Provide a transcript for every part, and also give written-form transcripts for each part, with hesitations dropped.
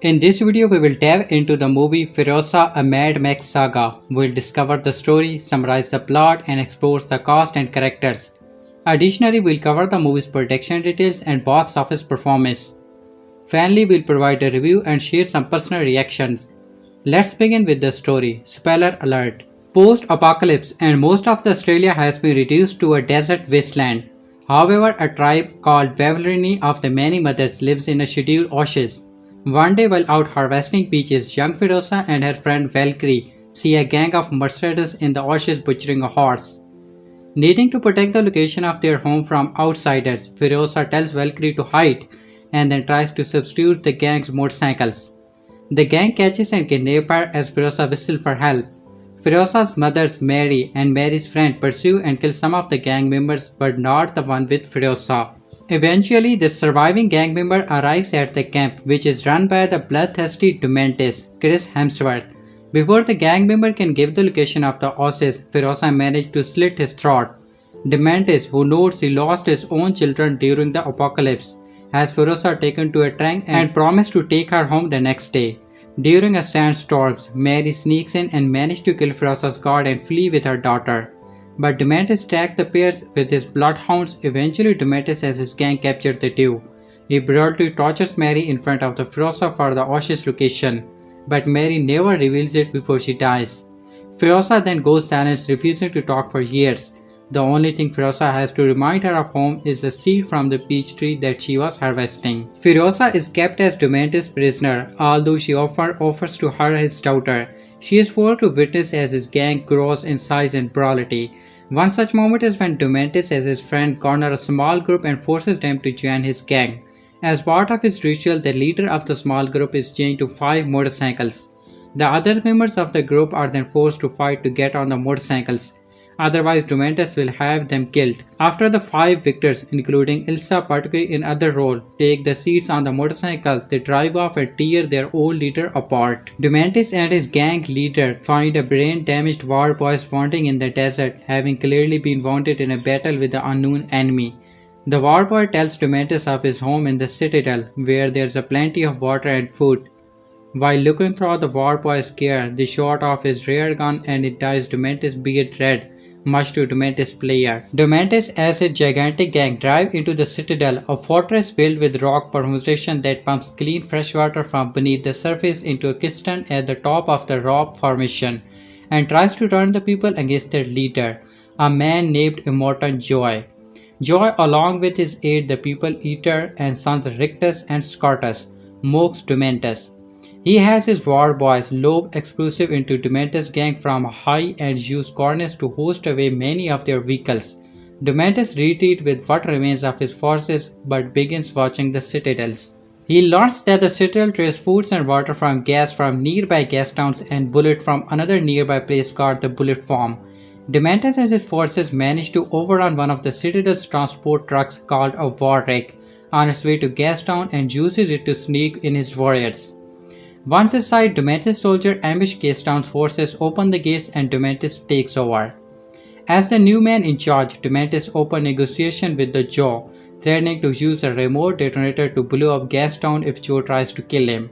In this video, we will dive into the movie Furiosa Mad Max Saga. We'll discover the story, summarize the plot, and explore the cast and characters. Additionally, we'll cover the movie's production details and box office performance. Finally, we'll provide a review and share some personal reactions. Let's begin with the story. Spoiler alert. Post-apocalypse and most of the Australia has been reduced to a desert wasteland. However, a tribe called Waverly of the Many Mothers lives in a scheduled oasis. One day while out harvesting peaches, young Furiosa and her friend Valkyrie see a gang of mercenaries in the oasis butchering a horse. Needing to protect the location of their home from outsiders, Furiosa tells Valkyrie to hide and then tries to substitute the gang's motorcycles. The gang catches and kidnaps her as Furiosa whistles for help. Furiosa's mothers Mary and Mary's friend pursue and kill some of the gang members but not the one with Furiosa. Eventually, the surviving gang member arrives at the camp, which is run by the bloodthirsty Dementis, Chris Hemsworth. Before the gang member can give the location of the oasis, Furiosa manages to slit his throat. Dementis, who knows he lost his own children during the apocalypse, has Furiosa taken to a tank and promised to take her home the next day. During a sandstorm, Mary sneaks in and manages to kill Furiosa's guard and flee with her daughter. But Dementis tracks the pairs with his bloodhounds. Eventually, Dementis has his gang captured the two. He brutally tortures Mary in front of the Furiosa for the oasis location, but Mary never reveals it before she dies. Furiosa then goes silent, refusing to talk for years. The only thing Furiosa has to remind her of home is the seed from the peach tree that she was harvesting. Furiosa is kept as Dementis' prisoner, although she often offers to her his daughter. She is forced to witness as his gang grows in size and brutality. One such moment is when Dementis as his friend corner a small group and forces them to join his gang. As part of his ritual, the leader of the small group is chained to 5 motorcycles. The other members of the group are then forced to fight to get on the motorcycles. Otherwise, Dementis will have them killed. After the 5 victors, including Ilsa particularly in other role, take the seats on the motorcycle, they drive off and tear their old leader apart. Dementis and his gang leader find a brain-damaged war boy wandering in the desert, having clearly been wounded in a battle with the unknown enemy. The war boy tells Dementis of his home in the citadel, where there's plenty of water and food. While looking through the war boy's gear, they shot off his rear gun and it dyes Dementis' beard red, much to Dementis' player. Dementis as a gigantic gang drive into the citadel, a fortress built with rock formation that pumps clean fresh water from beneath the surface into a cistern at the top of the rock formation, and tries to turn the people against their leader, a man named Immortan Joy. Joy, along with his aide the People Eater and sons Rictus and Scotus, mocks Dementis. He has his war boys lob explosive into Dementis' gang from high and use cornice to host away many of their vehicles. Dementis retreats with what remains of his forces but begins watching the citadels. He learns that the citadel trades foods and water from gas from nearby gas towns and bullet from another nearby place called the Bullet Farm. Dementis and his forces manage to overrun one of the citadel's transport trucks called a war rig on its way to Gastown and uses it to sneak in his warriors. Once inside, Dementis' soldiers ambush Gastown's forces, open the gates, and Dementis takes over. As the new man in charge, Dementis opens negotiation with the Joe, threatening to use a remote detonator to blow up Gastown if Joe tries to kill him.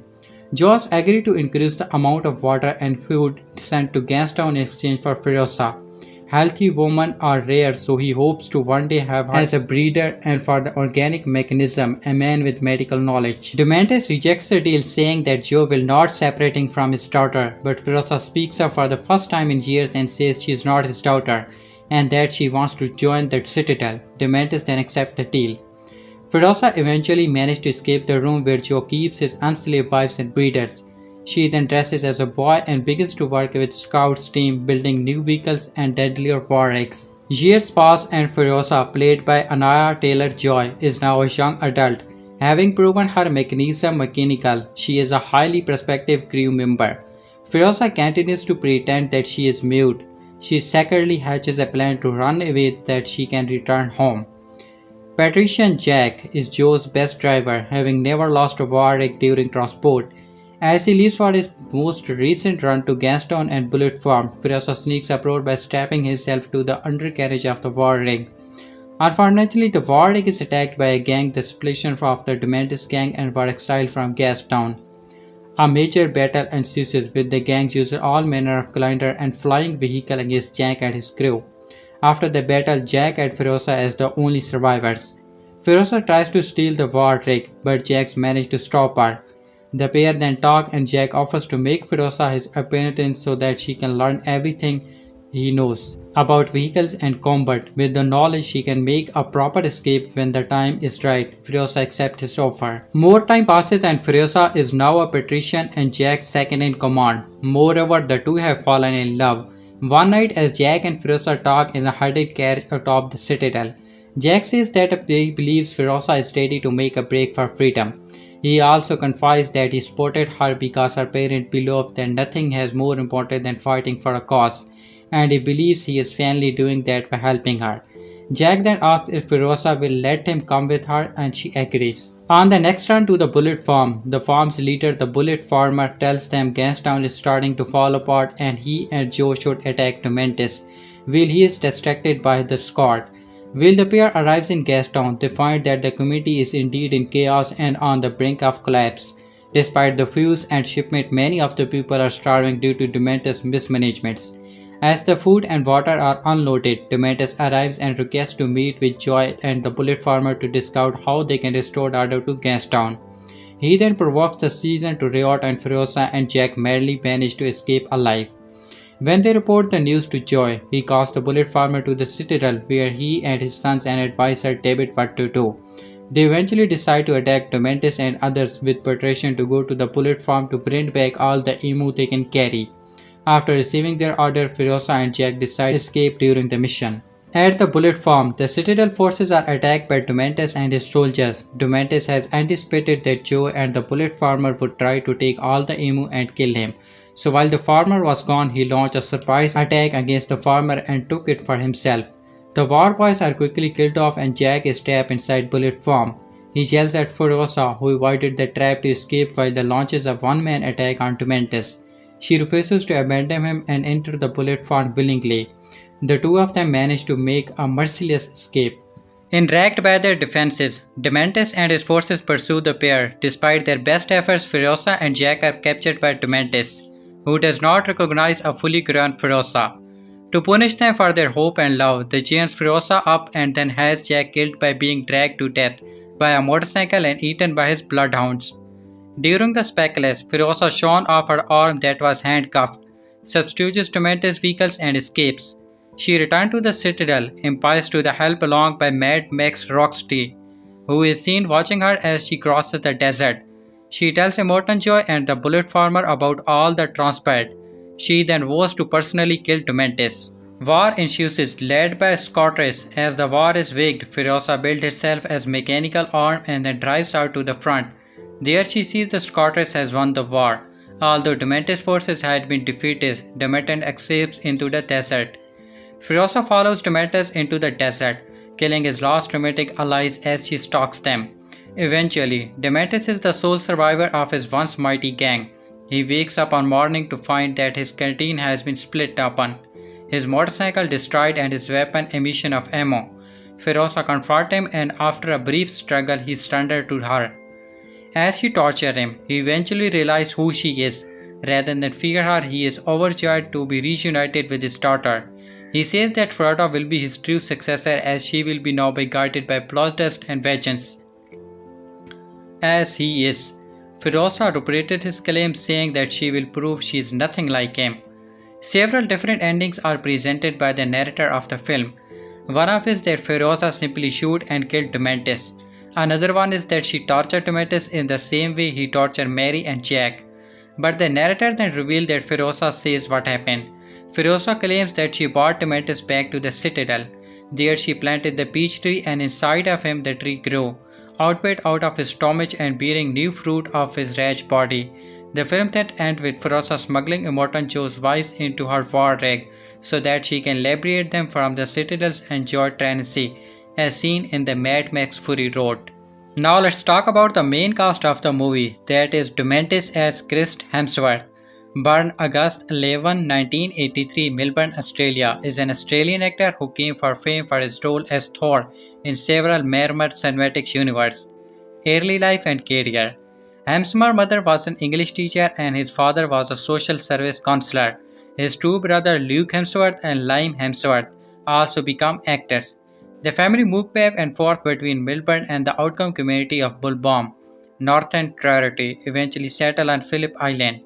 Joes agree to increase the amount of water and food sent to Gastown in exchange for Furiosa. Healthy women are rare, so he hopes to one day have her as a breeder, and for the organic mechanism, a man with medical knowledge. Dementis rejects the deal, saying that Joe will not separate him from his daughter, but Furiosa speaks up for the first time in years and says she is not his daughter and that she wants to join the citadel. Dementis then accepts the deal. Furiosa eventually manages to escape the room where Joe keeps his enslaved wives and breeders. She then dresses as a boy and begins to work with Scout's team, building new vehicles and deadlier war rigs. Years pass and Furiosa, played by Anaya Taylor-Joy, is now a young adult. Having proven her mechanism mechanical, she is a highly prospective crew member. Furiosa continues to pretend that she is mute. She secretly hatches a plan to run away that she can return home. Patrician Jack is Joe's best driver, having never lost a war rig during transport. As he leaves for his most recent run to Gastown and Bullet Farm, Furiosa sneaks abroad by strapping himself to the undercarriage of the war rig. Unfortunately, the war rig is attacked by a gang, the splitter of the Dementis gang, and were exiled from Gastown. A major battle ensues with the gangs using all manner of glider and flying vehicle against Jack and his crew. After the battle, Jack and Furiosa as the only survivors. Furiosa tries to steal the war rig, but Jack manages to stop her. The pair then talk and Jack offers to make Furiosa his apprentice so that she can learn everything he knows about vehicles and combat. With the knowledge, she can make a proper escape when the time is right. Furiosa accepts his offer. More time passes and Furiosa is now a patrician and Jack's second in command. Moreover, the two have fallen in love. One night, as Jack and Furiosa talk in a hurried carriage atop the citadel, Jack says that he believes Furiosa is ready to make a break for freedom. He also confides that he spotted her because her parents believe that nothing is more important than fighting for a cause, and he believes he is finally doing that by helping her. Jack then asks if Furiosa will let him come with her and she agrees. On the next run to the Bullet Farm, the farm's leader, the Bullet Farmer, tells them Gastown is starting to fall apart and he and Joe should attack Dementis, while he is distracted by the Scott. When the pair arrives in Gastown, they find that the community is indeed in chaos and on the brink of collapse. Despite the fuels and shipment, many of the people are starving due to Dementis' mismanagements. As the food and water are unloaded, Dementis arrives and requests to meet with Joy and the Bullet Farmer to discuss how they can restore order to Gastown. He then provokes the season to riot and Furiosa and Jack merely manage to escape alive. When they report the news to Joy, he calls the Bullet Farmer to the Citadel where he and his sons and advisor David what to do. They eventually decide to attack Dementis and others with persuasion to go to the Bullet Farm to bring back all the emu they can carry. After receiving their order, Furiosa and Jack decide to escape during the mission. At the Bullet Farm, the Citadel forces are attacked by Dementis and his soldiers. Dementis has anticipated that Joe and the Bullet Farmer would try to take all the emu and kill him. So while the farmer was gone, he launched a surprise attack against the farmer and took it for himself. The war boys are quickly killed off and Jack is trapped inside Bullet Farm. He yells at Furiosa, who avoided the trap to escape while the launches a one-man attack on Dementis. She refuses to abandon him and enter the Bullet Farm willingly. The two of them manage to make a merciless escape. Enraged by their defenses, Dementis and his forces pursue the pair. Despite their best efforts, Furiosa and Jack are captured by Dementis, who does not recognize a fully grown Furiosa. To punish them for their hope and love, they chains Furiosa up and then has Jack killed by being dragged to death by a motorcycle and eaten by his bloodhounds. During the spectacle, Furiosa shone off her arm that was handcuffed, substitutes Dementis' vehicles and escapes. She returned to the Citadel, impelled to the help along by Mad Max Rocksteady, who is seen watching her as she crosses the desert. She tells Immortan Joy and the Bullet Farmer about all that transpired. She then vows to personally kill Dementis. War ensues, led by Scottish. As the war is waged, Furiosa builds herself as mechanical arm and then drives out to the front. There she sees the Scottish has won the war. Although Dementis' forces had been defeated, Dementis escapes into the desert. Furiosa follows Dementis into the desert, killing his last romantic allies as she stalks them. Eventually, Dementis is the sole survivor of his once mighty gang. He wakes up one morning to find that his canteen has been split open, his motorcycle destroyed and his weapon emission of ammo. Furiosa confronts him and after a brief struggle he surrenders to her. As she tortures him, he eventually realizes who she is. Rather than fear her, he is overjoyed to be reunited with his daughter. He says that Furiosa will be his true successor as she will be now be guided by bloodlust and vengeance. As he is. Furiosa repeated his claim saying that she will prove she is nothing like him. Several different endings are presented by the narrator of the film. One of is that Furiosa simply shoot and killed Dementis. Another one is that she tortured Dementis in the same way he tortured Mary and Jack. But the narrator then revealed that Furiosa says what happened. Furiosa claims that she brought Dementis back to the Citadel. There she planted the peach tree and inside of him the tree grew, outbred out of his stomach and bearing new fruit of his rage body. The film then ends with Furiosa smuggling Immortan Joe's wives into her war rig so that she can liberate them from the Citadel's enjoyed tyranny, as seen in the Mad Max Fury Road. Now let's talk about the main cast of the movie, that is Dementis as Chris Hemsworth. Born August 11, 1983, Melbourne, Australia, is an Australian actor who came for fame for his role as Thor in several Marvel Cinematic Universe. Early life and career. Hemsworth's mother was an English teacher and his father was a social service counselor. His two brothers Luke Hemsworth and Liam Hemsworth also became actors. The family moved back and forth between Melbourne and the outcome community of Bulbourne, Northern Territory, eventually settled on Phillip Island.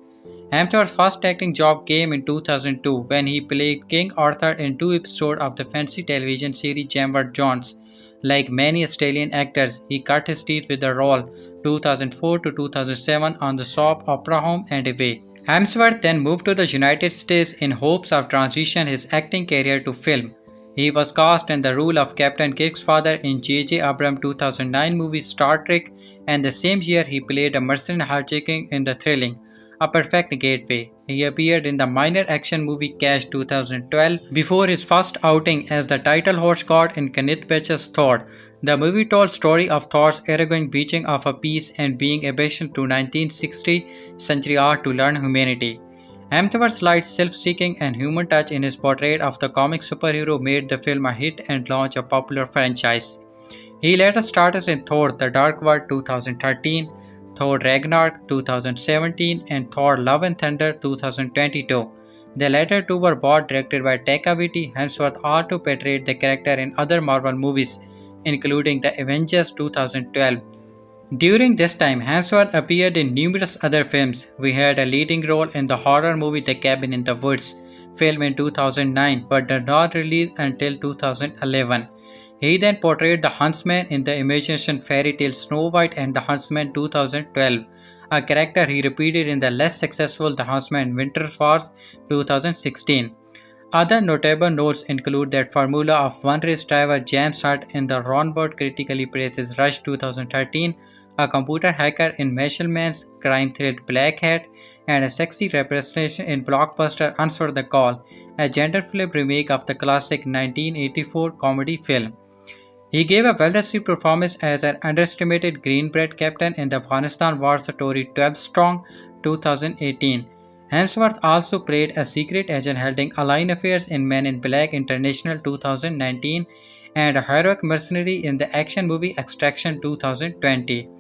Hemsworth's first acting job came in 2002 when he played King Arthur in two episodes of the fantasy television series Jamward Jones. Like many Australian actors, he cut his teeth with the role 2004 to 2007 on the soap opera Home and Away. Hemsworth then moved to the United States in hopes of transition his acting career to film. He was cast in the role of Captain Kirk's father in J.J. Abrams' 2009 movie Star Trek, and the same year he played a mercenary hijacking in the thrilling A Perfect Gateway. He appeared in the minor action movie Cash 2012 before his first outing as the title horse god in Kenneth Branach's Thor. The movie told story of Thor's eroing beaching of a peace and being ambition to 1960 century art to learn humanity. Hemsworth's light, self-seeking, and human touch in his portrait of the comic superhero made the film a hit and launched a popular franchise. He later starred in Thor: The Dark World 2013, Thor Ragnarok 2017, and Thor Love and Thunder 2022. The latter two were both directed by Taika Waititi. Hemsworth also portrayed the character in other Marvel movies, including The Avengers 2012. During this time, Hemsworth appeared in numerous other films. We had a leading role in the horror movie The Cabin in the Woods, filmed in 2009 but did not release until 2011. He then portrayed the Huntsman in the imagination fairy tale Snow White and the Huntsman 2012, a character he repeated in the less successful The Huntsman Winter Wars 2016. Other notable notes include that Formula of One race driver James Hunt in the Ron Bird critically praises Rush 2013, a computer hacker in Marshall Man's crime-thrilled Black Hat, and a sexy representation in blockbuster Answer the Call, a gender-flip remake of the classic 1984 comedy film. He gave a well-received performance as an underestimated Green Beret captain in the Afghanistan War story 12 Strong 2018. Hemsworth also played a secret agent holding alien affairs in Men in Black International 2019 and a heroic mercenary in the action movie Extraction 2020.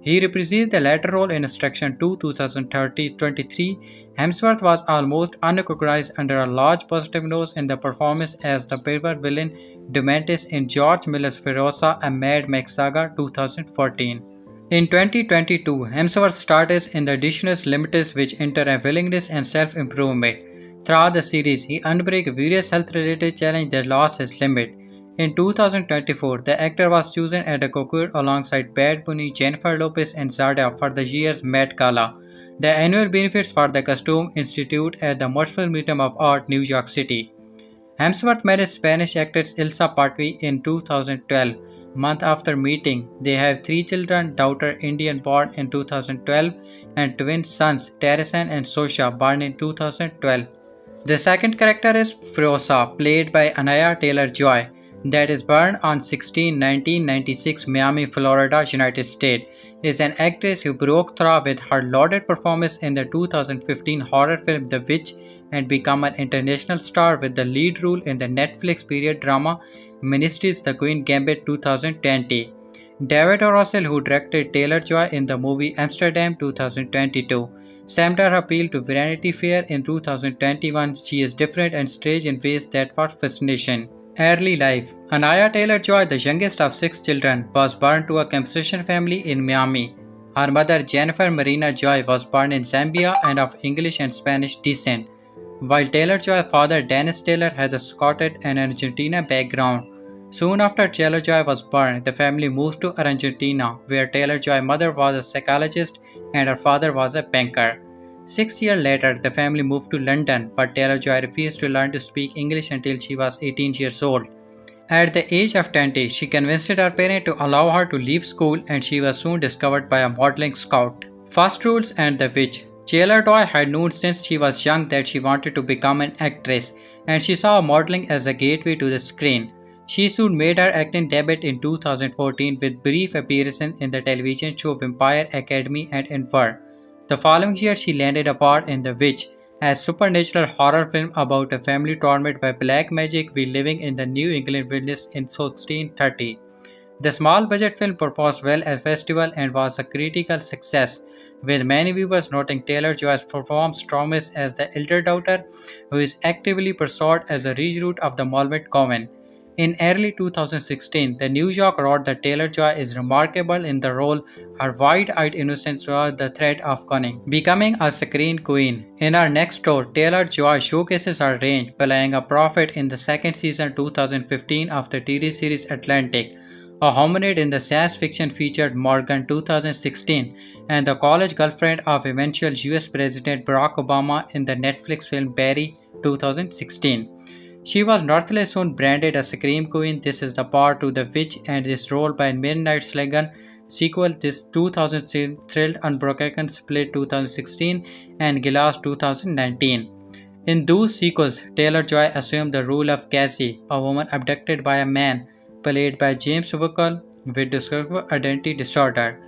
He reprised the latter role in Extraction 2 2023. Hemsworth was almost unrecognized under a large positive nose in the performance as the pivotal villain Dementis in George Miller's Furiosa Mad Max Saga 2014. In 2022, Hemsworth starred in the Editions Limited which enter a willingness and self-improvement. Throughout the series, he underwent various health-related challenges that lost his limit. In 2024, the actor was chosen as a co-creator alongside Bad Bunny, Jennifer Lopez, and Saga for the year's Met Gala, the annual benefits for the Costume Institute at the Marshall Museum of Art, New York City. Hemsworth married Spanish actress Ilsa Patwi in 2012. Month after meeting, they have three children: daughter Indian born in 2012 and twin sons Terrasan and Sosha born in 2012. The second character is Furiosa, played by Anya Taylor-Joy, that is born on 1996, Miami, Florida, United States, is an actress who broke through with her lauded performance in the 2015 horror film The Witch and became an international star with the lead role in the Netflix period drama Ministries The Queen Gambit 2020. David O. Russell, who directed Taylor-Joy in the movie Amsterdam 2022, summed her appeal to Vanity Fair in 2021. She is different and strange in ways that were fascination. Early life. Anya Taylor-Joy, the youngest of 6 children, was born to a Caucasian family in Miami. Her mother, Jennifer Marina Joy, was born in Zambia and of English and Spanish descent, while Taylor-Joy's father, Dennis Taylor, has a Scottish and Argentina background. Soon after Taylor-Joy was born, the family moved to Argentina, where Taylor-Joy's mother was a psychologist and her father was a banker. 6 years later, the family moved to London, but Taylor-Joy refused to learn to speak English until she was 18 years old. At the age of 20, she convinced her parents to allow her to leave school, and she was soon discovered by a modeling scout. First Rules and The Witch. Taylor-Joy had known since she was young that she wanted to become an actress, and she saw modeling as a gateway to the screen. She soon made her acting debut in 2014 with brief appearances in the television show Vampire Academy and Infer. The following year, she landed a part in The Witch, a supernatural horror film about a family tormented by black magic while living in the New England wilderness in 1630. The small-budget film performed well at festival and was a critical success. with many viewers noting Taylor-Joy's performance strongest as the elder daughter who is actively pursued as a reroute of the Molvet Coven. In early 2016, the New York wrote that Taylor-Joy is remarkable in the role. Her wide-eyed innocence was the threat of cunning, becoming a screen queen. In her next role, Taylor-Joy showcases her range, playing a prophet in the second season 2015 of the TV series Atlantic, a hominid in the science fiction featured Morgan 2016, and the college girlfriend of eventual US President Barack Obama in the Netflix film Barry 2016. She was nonetheless soon branded a Scream Queen. This is the part to the witch and is role by Midnight Slagan sequel this 2006 Thrilled Unbroken Split 2016 and Glass 2019. In those sequels, Taylor-Joy assumed the role of Cassie, a woman abducted by a man, played by James Woogle with dissociative identity disorder.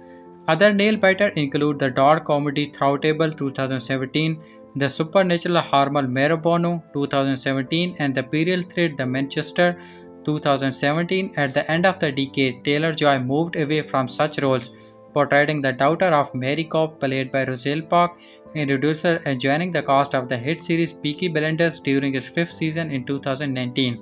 Other nail-biters include the dark comedy Throughtable 2017, the supernatural horror Marabonu 2017, and the period thriller The Manchester 2017. At the end of the decade, Taylor-Joy moved away from such roles, portraying the daughter of Mary Cobb, played by Rosalie Park, in Reducer, and joining the cast of the hit series Peaky Blinders during its fifth season in 2019.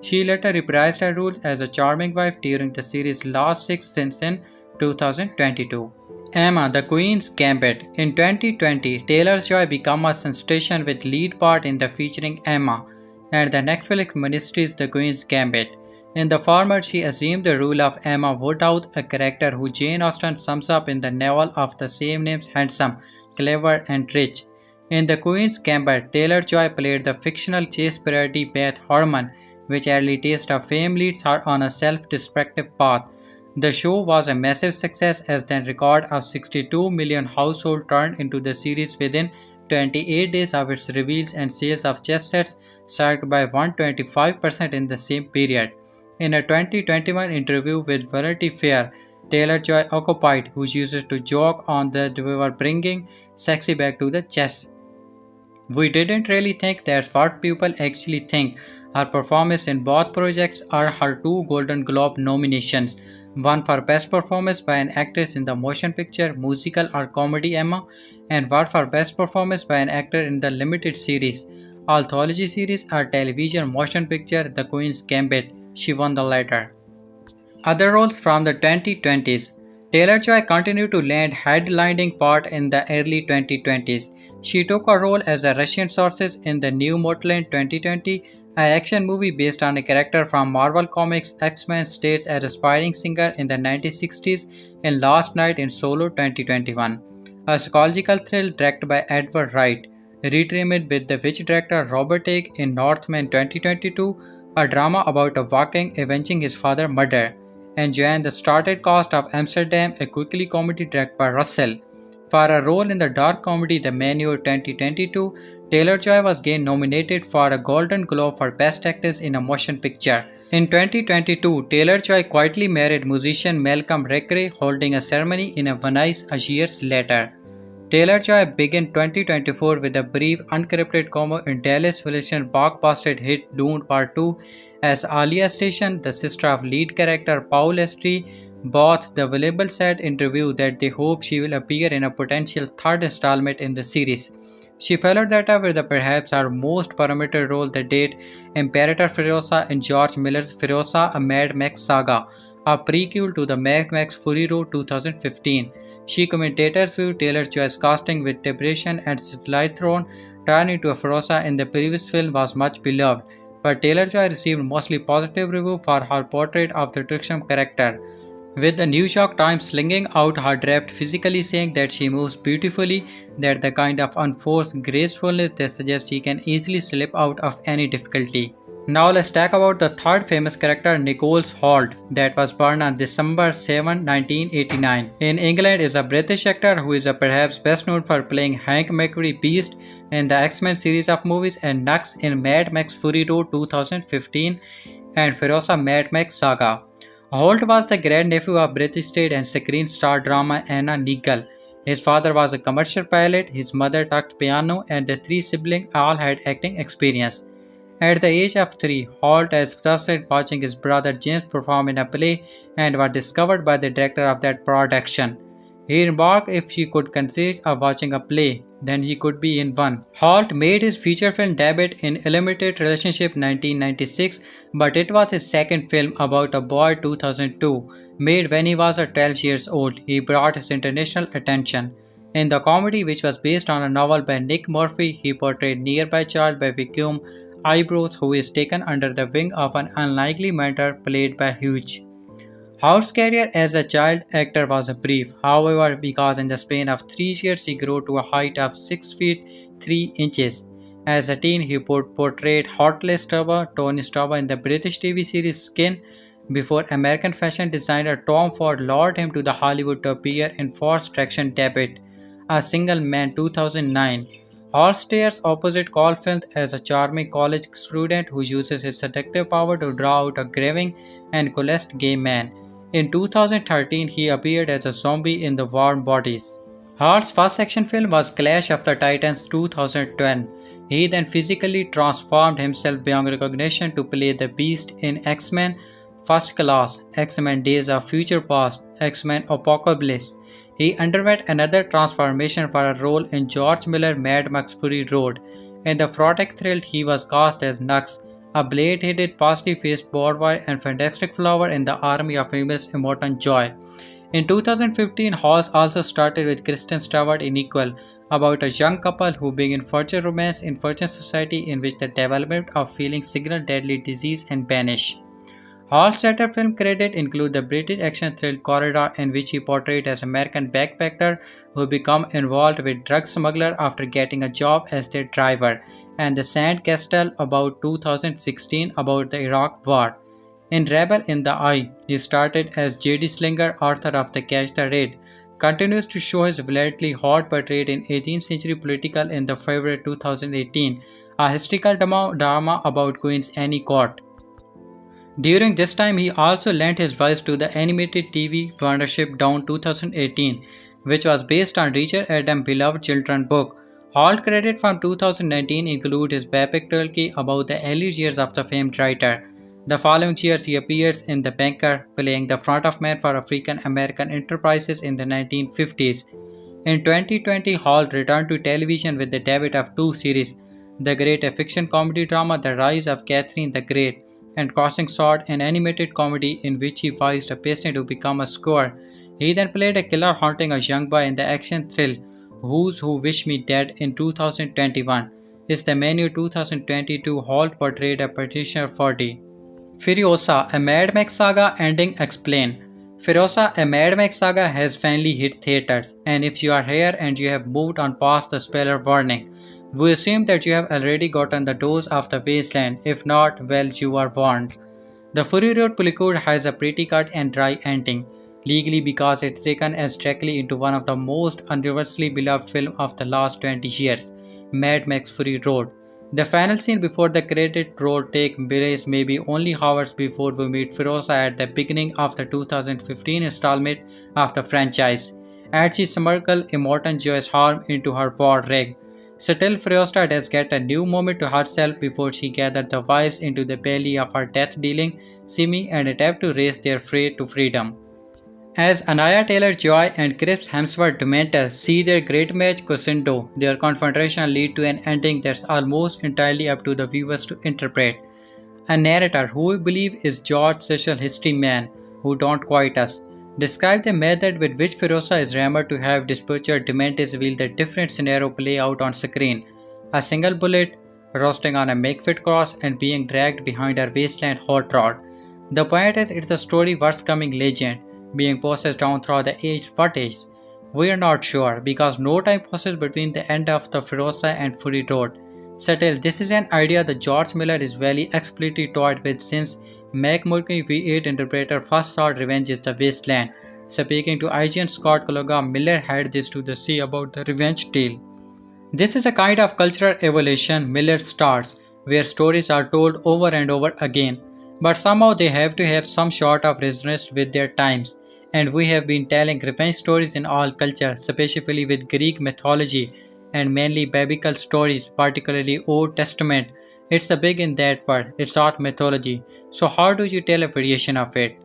She later reprised her roles as a charming wife during the series' last six scenes in 2022. Emma, the Queen's Gambit. In 2020, Taylor-Joy became a sensation with lead part in the featuring Emma and the Netflix miniseries The Queen's Gambit. In the former, she assumed the role of Emma Woodhouse, a character who Jane Austen sums up in the novel of the same name, handsome, clever, and rich. In The Queen's Gambit, Taylor-Joy played the fictional chase parody Beth Harmon, which early taste of fame leads her on a self-destructive path. The show was a massive success as the record of 62 million households turned into the series within 28 days of its reveals, and sales of chess sets surged by 125% in the same period. In a 2021 interview with Vanity Fair, Taylor-Joy occupied, who used to joke on that we were bringing sexy back to the chess. We didn't really think that's what people actually think. Her performance in both projects earned her two Golden Globe nominations, one for Best Performance by an Actress in the Motion Picture, Musical or Comedy Emma, and one for Best Performance by an Actor in the Limited Series, Anthology Series or Television Motion Picture The Queen's Gambit. She won the latter. Other roles from the 2020s. Taylor-Joy continued to land headlining part in the early 2020s. She took a role as a Russian sources in the new Motland 2020, an action movie based on a character from Marvel Comics. X-Men states as aspiring singer in the 1960s in Last Night in Solo 2021. A psychological thrill directed by Edward Wright. Retreated with the witch director Robert Egg in Northman 2022, a drama about a Viking avenging his father's murder. And joined the started cast of Amsterdam, a quickly comedy directed by Russell. For a role in the dark comedy The Menu 2022, Taylor-Joy was again nominated for a Golden Globe for Best Actress in a Motion Picture. In 2022, Taylor-Joy quietly married musician Malcolm Recre, holding a ceremony in Venice a years later. Taylor-Joy began 2024 with a brief unscripted cameo in Dallas Wilson blockbuster hit Dune Part 2 as Alia Station, the sister of lead character Paul Estrie. Both the available said interview that they hope she will appear in a potential third installment in the series. She followed that up with perhaps her most prominent role to date, Imperator Furiosa in George Miller's Furiosa Mad Max Saga, a prequel to the Mad Max Fury Road 2015. She commentators viewed Taylor-Joy's casting with depression and Slytherin turned into a Furiosa in the previous film was much beloved, but Taylor-Joy received mostly positive review for her portrait of the tricksome character, with the New York Times slinging out her draft physically saying that she moves beautifully, that the kind of unforced gracefulness that suggests she can easily slip out of any difficulty. Now let's talk about the third famous character, Nicholas Hoult, that was born on December 7, 1989. In England is a British actor who is perhaps best known for playing Hank McCreary Beast in the X-Men series of movies and Nux in Mad Max Fury Road 2015 and Furiosa Mad Max Saga. Holt was the grandnephew of British stage and screen star drama Anna Nicol. His father was a commercial pilot, his mother taught piano, and the three siblings all had acting experience. At the age of 3, Holt was frustrated watching his brother James perform in a play and was discovered by the director of that production. He remarked if she could consist of watching a play, then he could be in one. Holt made his feature film debut in Illuminated Relationship 1996, but it was his second film about a boy 2002, made when he was 12 years old. He brought his international attention. In the comedy, which was based on a novel by Nick Murphy, he portrayed nearby child by Vacuum Eyebrows, who is taken under the wing of an unlikely mentor played by Hugh. Howard's career as a child actor was brief, however, because in the span of 3 years he grew to a height of 6 feet 3 inches. As a teen, he portrayed Heartless Tony Stubber in the British TV series Skin, before American fashion designer Tom Ford lured him to the Hollywood to appear in Ford's Traction debut, A Single Man 2009. Hall stares opposite Caulfield as a charming college student who uses his seductive power to draw out a grieving and coalesced gay man. In 2013, he appeared as a zombie in The Warm Bodies. Hart's first action film was Clash of the Titans 2012. He then physically transformed himself beyond recognition to play the Beast in X-Men First Class, X-Men Days of Future Past, X-Men Apocalypse. He underwent another transformation for a role in George Miller's Mad Max Fury Road. In the Frotek Thrill, he was cast as Nux, a blade-headed, pasty-faced boy and fantastic flower in the army of famous Immortan Joy. In 2015, Halls also started with Kristen Stewart in Equal, about a young couple who begin fortune romance in fortune society in which the development of feelings signal deadly disease and banish. Hall's later film credits include the British action thriller Corridor, in which he portrayed as American backpacker who become involved with drug smuggler after getting a job as their driver, and The Sand Castle about 2016 about the Iraq War. In Rebel in the Eye, he started as J.D. Slinger, author of The Catch the Raid, continues to show his brilliantly hot portrait in 18th century political in The Favorite 2018, a historical drama about Queen's Anne Court. During this time, he also lent his voice to the animated TV Wondership Down 2018, which was based on Richard Adams' beloved children's book. All credits from 2019 include his biopic trilogy about the early years of the famed writer. The following years, he appears in The Banker, playing the front of man for African American enterprises in the 1950s. In 2020, Hall returned to television with the debut of two series, The Great, a fiction comedy drama, The Rise of Catherine the Great, and Crossing Sword, an animated comedy in which he voiced a patient who became a scorer. He then played a killer haunting a young boy in the action thrill Who's Who Wish Me Dead in 2021. Is the Menu 2022 Hall portrayed a Patricia 40. Furiosa, a Mad Max Saga ending explained. Furiosa, a Mad Max Saga has finally hit theaters, and if you are here and you have moved on past the spoiler warning, we assume that you have already gotten the dose of the wasteland. If not, well, you are warned. The Fury Road Prequel has a pretty cut and dry ending, legally because it's taken as directly into one of the most universally beloved films of the last 20 years, Mad Max Fury Road. The final scene before the credit roll takes place maybe only hours before we meet Furiosa at the beginning of the 2015 installment of the franchise, as she smuggled Immortan Joy's harm into her war rig. Still, Furiosa does get a new moment to herself before she gathers the wives into the belly of her death-dealing Simi and attempt to raise their freight to freedom. As Anaya Taylor-Joy and Chris Hemsworth-Dementor see their great match crescendo, their confrontation leads to an ending that's almost entirely up to the viewers to interpret. A narrator, who we believe is George Cecil History Man, who don't quite us, describe the method with which Furiosa is rumored to have dispatched Dementis while the different scenario play out on screen. A single bullet, roasting on a makeshift cross, and being dragged behind her wasteland hot rod. The point is, it's a story worth coming legend, being processed down through the age. What age? We are not sure, because no time passes between the end of the Furiosa and Fury Road. Still, this is an idea that George Miller is very explicitly toyed with since McMurray V8 Interpreter first saw Revenge is the Wasteland. Speaking to agent Scott Cologa, Miller had this to say about the revenge tale. This is a kind of cultural evolution Miller starts, where stories are told over and over again, but somehow they have to have some sort of resonance with their times. And we have been telling revenge stories in all cultures, especially with Greek mythology and mainly biblical stories, particularly Old Testament. It's a big in that word, it's not mythology. So how do you tell a variation of it?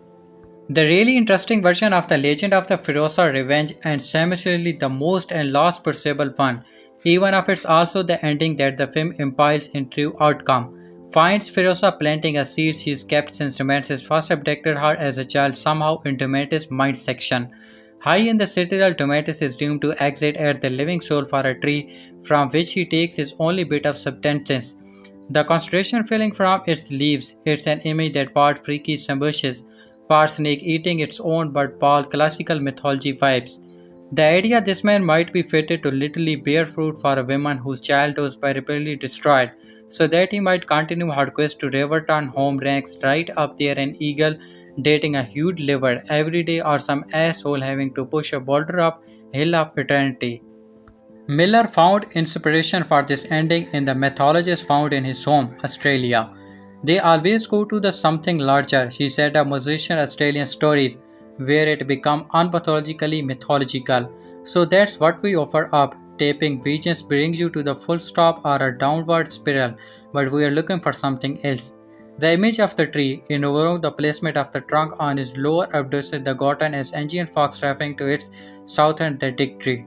The really interesting version of the legend of the Furiosa Revenge and simultaneously the most and last possible one, even if it's also the ending that the film implies in true outcome. Finds Furiosa planting a seed she's kept since Dementis first abducted her as a child somehow in Dementis' mind section. High in the citadel, Dementis is doomed to exit at the living soul for a tree from which he takes his only bit of substance. The concentration feeling from its leaves, it's an image that part freaky ambushes, part snake eating its own but part classical mythology vibes. The idea this man might be fated to literally bear fruit for a woman whose child was repeatedly destroyed, so that he might continue her quest to return home ranks right up there an eagle dating a huge liver every day or some asshole having to push a boulder up hill of eternity. Miller found inspiration for this ending in the mythologies found in his home, Australia. They always go to the something larger, he said of musician Australian stories, where it become unpathologically mythological. So that's what we offer up. Taping visions brings you to the full stop or a downward spiral, but we are looking for something else. The image of the tree, involving the placement of the trunk on its lower abducted the gotten as Angian Fox referring to its southern the dick tree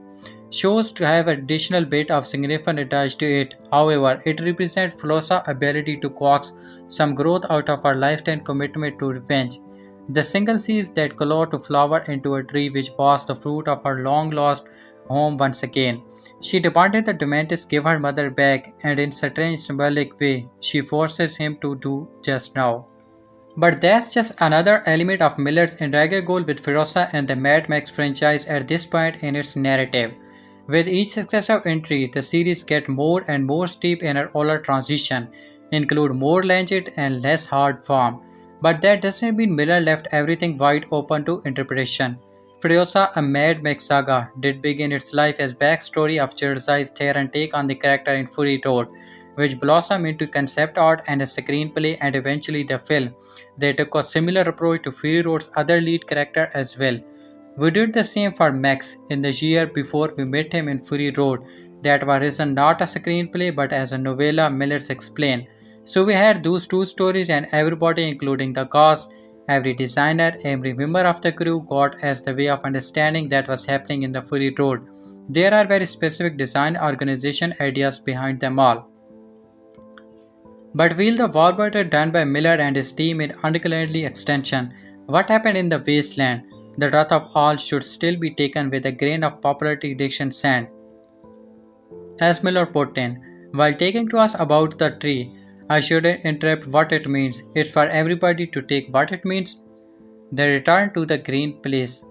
shows to have additional bit of significance attached to it. However, it represents Flossa's ability to coax some growth out of her lifetime commitment to revenge. The single sees that color to flower into a tree which bars the fruit of her long lost home once again. She demanded that Dementis give her mother back, and in a strange symbolic way, she forces him to do just now. But that's just another element of Miller's intriguing goal with Furiosa and the Mad Max franchise at this point in its narrative. With each successive entry, the series gets more and more steep in her older transition, include more legend and less hard form. But that doesn't mean Miller left everything wide open to interpretation. Furiosa, a Mad Max saga, did begin its life as backstory of Jersey's Theron take on the character in Fury Road, which blossomed into concept art and a screenplay and eventually the film. They took a similar approach to Fury Road's other lead character as well. We did the same for Max in the year before we met him in Fury Road, that was written not as a screenplay but as a novella, Miller's explained. So we had those two stories and everybody including the cast, every designer, every member of the crew got as the way of understanding that was happening in the Fury Road. There are very specific design organization ideas behind them all. But will the warburger done by Miller and his team in undeclaredly extension? What happened in the wasteland? The wrath of all should still be taken with a grain of popularity diction sand. As Miller put in, while taking to us about the tree, I shouldn't interrupt what it means. It's for everybody to take what it means. The return to the green place.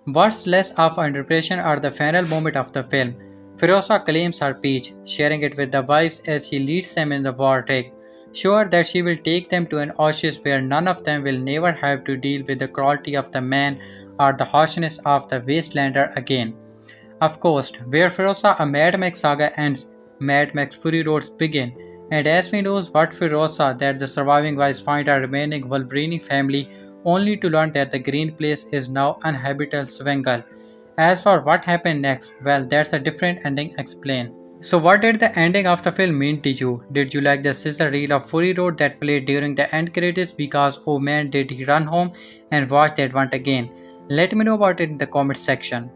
What's less of an interpretation are the final moment of the film. Furiosa claims her peach, sharing it with the wives as she leads them in the vortex, sure that she will take them to an oasis where none of them will never have to deal with the cruelty of the man or the harshness of the wastelander again. Of course, where Furiosa a Mad Max saga ends, Mad Max Fury Roads begin, and as we know what Furiosa that the surviving wives find her remaining Wolverine family only to learn that the green place is now uninhabitable Svengal. As for what happened next, well that's a different ending explained. So what did the ending of the film mean to you? Did you like the scissor reel of Fury Road that played during the end credits because oh man did he run home and watch that one again? Let me know about it in the comment section.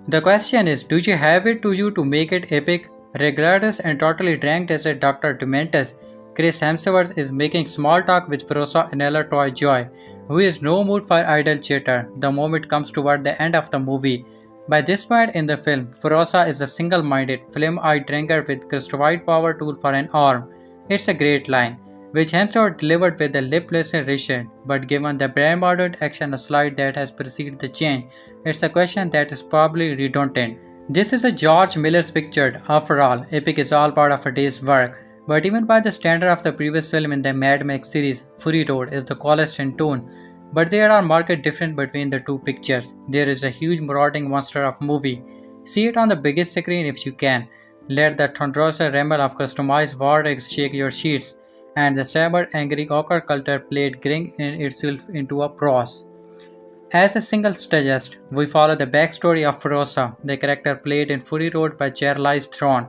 The question is, do you have it to you to make it epic? Regardless and totally dranked as a Dr. Dementis, Chris Hemsworth is making small talk with Furiosa Inhaler Toy Joy, who is no mood for idle chatter the moment comes toward the end of the movie. By this point in the film, Furiosa is a single-minded, film-eyed drinker with crucified power tool for an arm. It's a great line, which Hemsworth delivered with a lipless Richard, but given the brand modern action slide that has preceded the change, it's a question that is probably redundant. This is a George Miller's picture. After all, epic is all part of a day's work. But even by the standard of the previous film in the Mad Max series, Fury Road is the coolest in tone. But there are marked differences between the two pictures. There is a huge marauding monster of movie. See it on the biggest screen if you can. Let the thunderous rumble of customized war eggs shake your sheets, and the saber angry ochre culture played grin in itself into a prose. As a single suggest, we follow the backstory of Furiosa, the character played in Fury Road by Charlize Theron.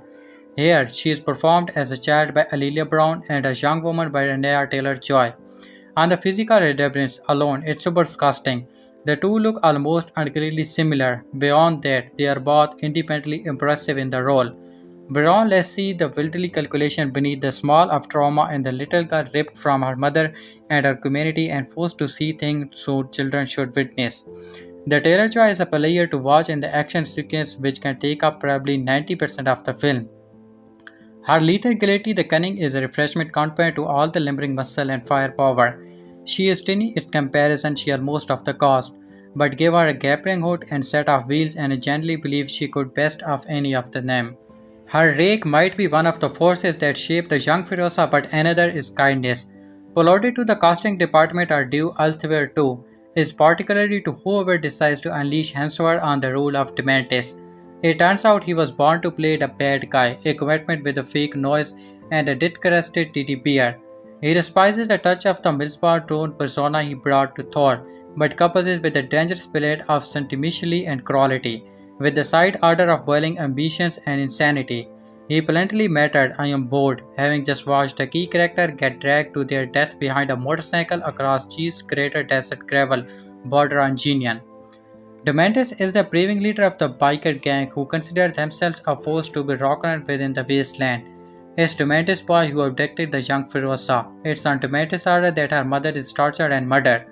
Here, she is performed as a child by Alelia Brown and a young woman by Renea Taylor-Joy. On the physical resemblance alone, it's super casting. The two look almost uncannily similar. Beyond that, they are both independently impressive in the role. Beyond, let's see the wiltily calculation beneath the small of trauma and the little girl ripped from her mother and her community and forced to see things so children should witness. The Terror Joy is a player to watch in the action sequence which can take up probably 90% of the film. Her lethal agility, the cunning, is a refreshment compared to all the limbering muscle and firepower. She is tiny in comparison, she has most of the cost, but give her a grappling hook and set of wheels and I genuinely believe she could best of any of them. Her rake might be one of the forces that shape the young Furiosa, but another is kindness. Apology to the casting department are due elsewhere too, is particularly to whoever decides to unleash henceforth on the role of Dementis. It turns out he was born to play the bad guy, a commitment with a fake noise and a disgusted teddy bear. He despises the touch of the Millspawn tone persona he brought to Thor, but couples it with a dangerous palette of sentimentally and cruelty, with the side order of boiling ambitions and insanity. He bluntly muttered, I am bored, having just watched a key character get dragged to their death behind a motorcycle across cheese crater desert gravel border on Genian. Dementis is the braving leader of the biker gang who consider themselves a force to be reckoned within the wasteland. It's Dementis boy who abducted the young Furiosa. It's on Dementis' order that her mother is tortured and murdered.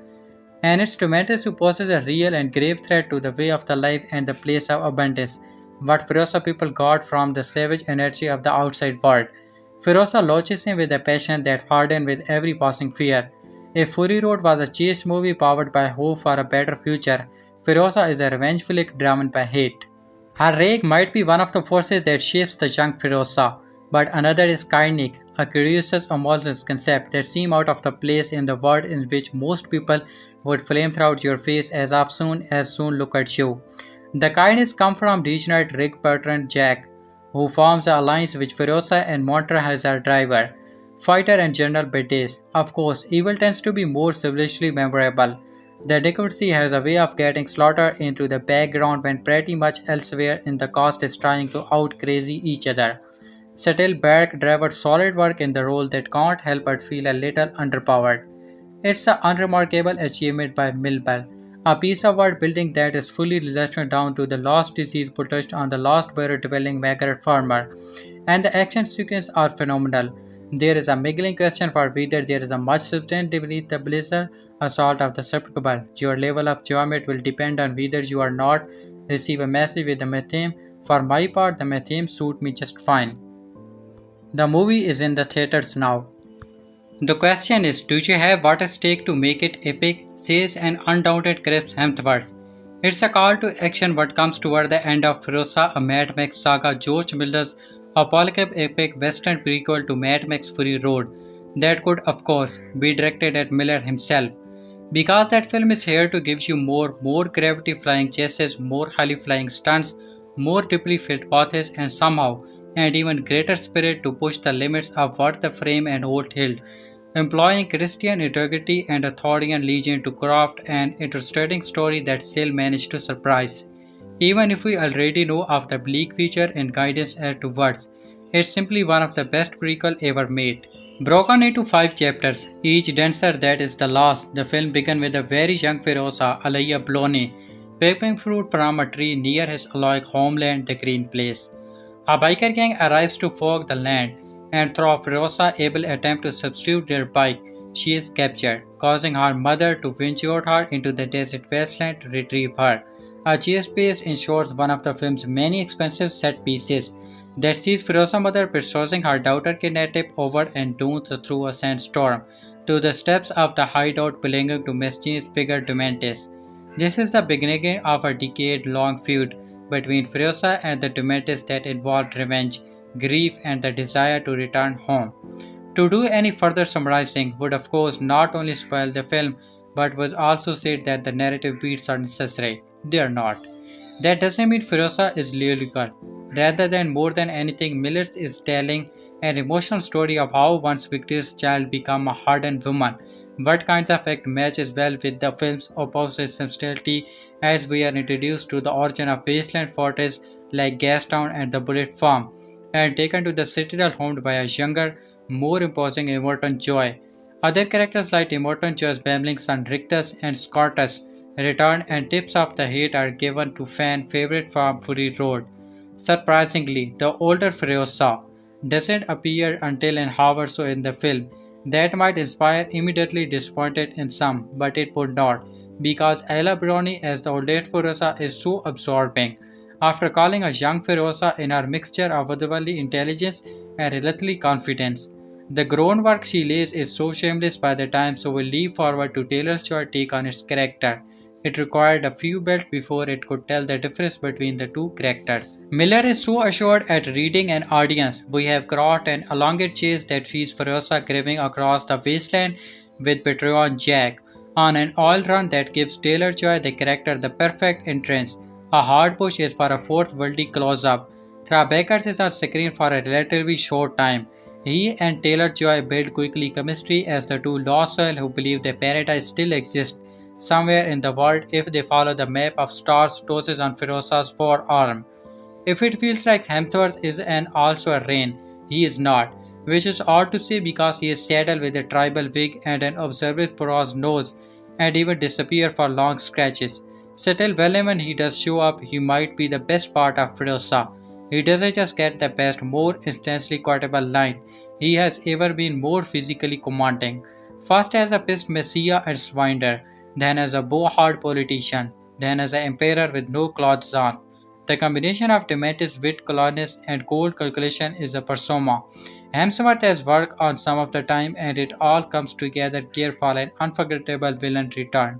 And it's Dementis who poses a real and grave threat to the way of the life and the place of abundance, what Furiosa people got from the savage energy of the outside world. Furiosa launches him with a passion that hardened with every passing fear. If Fury Road was a chase movie powered by hope for a better future, Furiosa is a revenge flick driven by hate. Her rage might be one of the forces that shapes the young Furiosa, but another is Kainik, a curious amorphous concept that seems out of the place in the world in which most people would flame throughout your face as soon look at you. The kindness come from degenerate Rick Bertrand Jack, who forms an alliance with Furiosa and Montra as her driver, fighter and general Betes. Of course, evil tends to be more civilishly memorable. The Decoracy has a way of getting slaughtered into the background when pretty much elsewhere in the cast is trying to out crazy each other. Settle Bark delivered solid work in the role that can't help but feel a little underpowered. It's an unremarkable achievement by Milbel, a piece of world building that is fully reduced down to the lost disease touched on the lost barrier dwelling Margaret Farmer, and the action sequences are phenomenal. There is a niggling question for whether there is a much substance beneath the blizzard assault of the submersible. Your level of enjoyment will depend on whether you or not receive a message with the methane. For my part, the methane suit me just fine. The movie is in the theaters now. The question is, do you have what it takes to make it epic, says an undaunted Chris Hemsworth. It's a call to action what comes toward the end of Furiosa, a Mad Max saga, George Miller's apocalyptic epic western prequel to Mad Max Fury Road that could, of course, be directed at Miller himself. Because that film is here to give you more gravity flying chases, more highly flying stunts, more deeply filled paths, and somehow, and even greater spirit to push the limits of what the frame and hold held, employing Christian integrity and a Thorian legion to craft an interesting story that still managed to surprise. Even if we already know of the bleak future and guidance as to words, it's simply one of the best prequel ever made. Broken into 5 chapters, each denser that is the last, the film began with a very young Furiosa, Alaya Bloney, picking fruit from a tree near his alloy homeland, the Green Place. A biker gang arrives to fog the land, and through Furiosa's able attempt to substitute their bike, she is captured, causing her mother to venture her into the desert wasteland to retrieve her. A chase piece ensures one of the film's many expensive set pieces that sees Furiosa's mother pursuing her daughter kidnapped over and doomed through a sandstorm to the steps of the hideout belonging to mischievous figure Dementis. This is the beginning of a decade-long feud between Furiosa and the Dementis that involved revenge, grief, and the desire to return home. To do any further summarizing would of course not only spoil the film but would also say that the narrative beats are necessary. They are not. That doesn't mean Furiosa is lyrical. Rather than more than anything, Miller is telling an emotional story of how one's victorious child became a hardened woman. What kinds of act matches well with the film's opposite subtlety as we are introduced to the origin of wasteland fortress like Gastown and the Bullet Farm, and taken to the citadel homed by a younger, more imposing Immortan Joy, Other characters like Immortan Joy's Bamling son Rictus and Scortus return and tips of the hate are given to fan favorite from Fury Road. Surprisingly, the older Furiosa doesn't appear until an hour or so in the film. That might inspire immediately disappointed in some, but it would not, because Ella Bruni as the older Furiosa is so absorbing. After calling a young Furiosa in her mixture of otherworldly intelligence and relentless confidence, the groundwork she lays is so shameless by the time so will leap forward to Taylor's Joy take on its character. It required a few belts before it could tell the difference between the two characters. Miller is so assured at reading an audience. We have crossed an elongated chase that feeds Furiosa craving across the wasteland with Patreon Jack on an oil run that gives Taylor Joy the character the perfect entrance. A hard push is for a fourth worldly close-up. Beckers is on screen for a relatively short time. He and Taylor Joy build quickly chemistry as the two lost souls who believe that paradise still exists somewhere in the world if they follow the map of stars tosses on Firosa's forearm. If it feels like Hemsworth is an also a Rain, he is not, which is odd to say because he is saddled with a tribal wig and an observant porous nose and even disappear for long stretches. Still, when he does show up, he might be the best part of Firosa. He doesn't just get the best, more intensely quotable line, he has ever been more physically commanding. First as a pissed messiah and swinder, then as a bow-hard politician, then as an emperor with no clothes on. The combination of Demetrius' wit, colonist, and cold calculation is a persona. Hemsworth has worked on some of the time, and it all comes together careful and unforgettable villain return.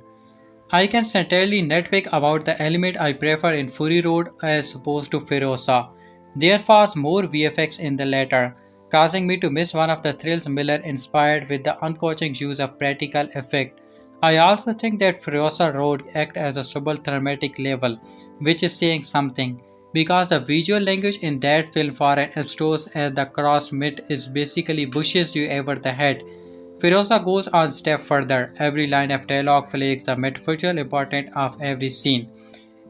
I can certainly nitpick about the element I prefer in Fury Road as opposed to Furiosa. There was more VFX in the latter, causing me to miss one of the thrills Miller inspired with the uncoaching use of practical effect. I also think that Furiosa Road acts as a subtle thematic level, which is saying something, because the visual language in that film for an abstruse as the cross mid is basically bushes you over the head. Furiosa goes on step further. Every line of dialogue flags the metaphorical importance of every scene.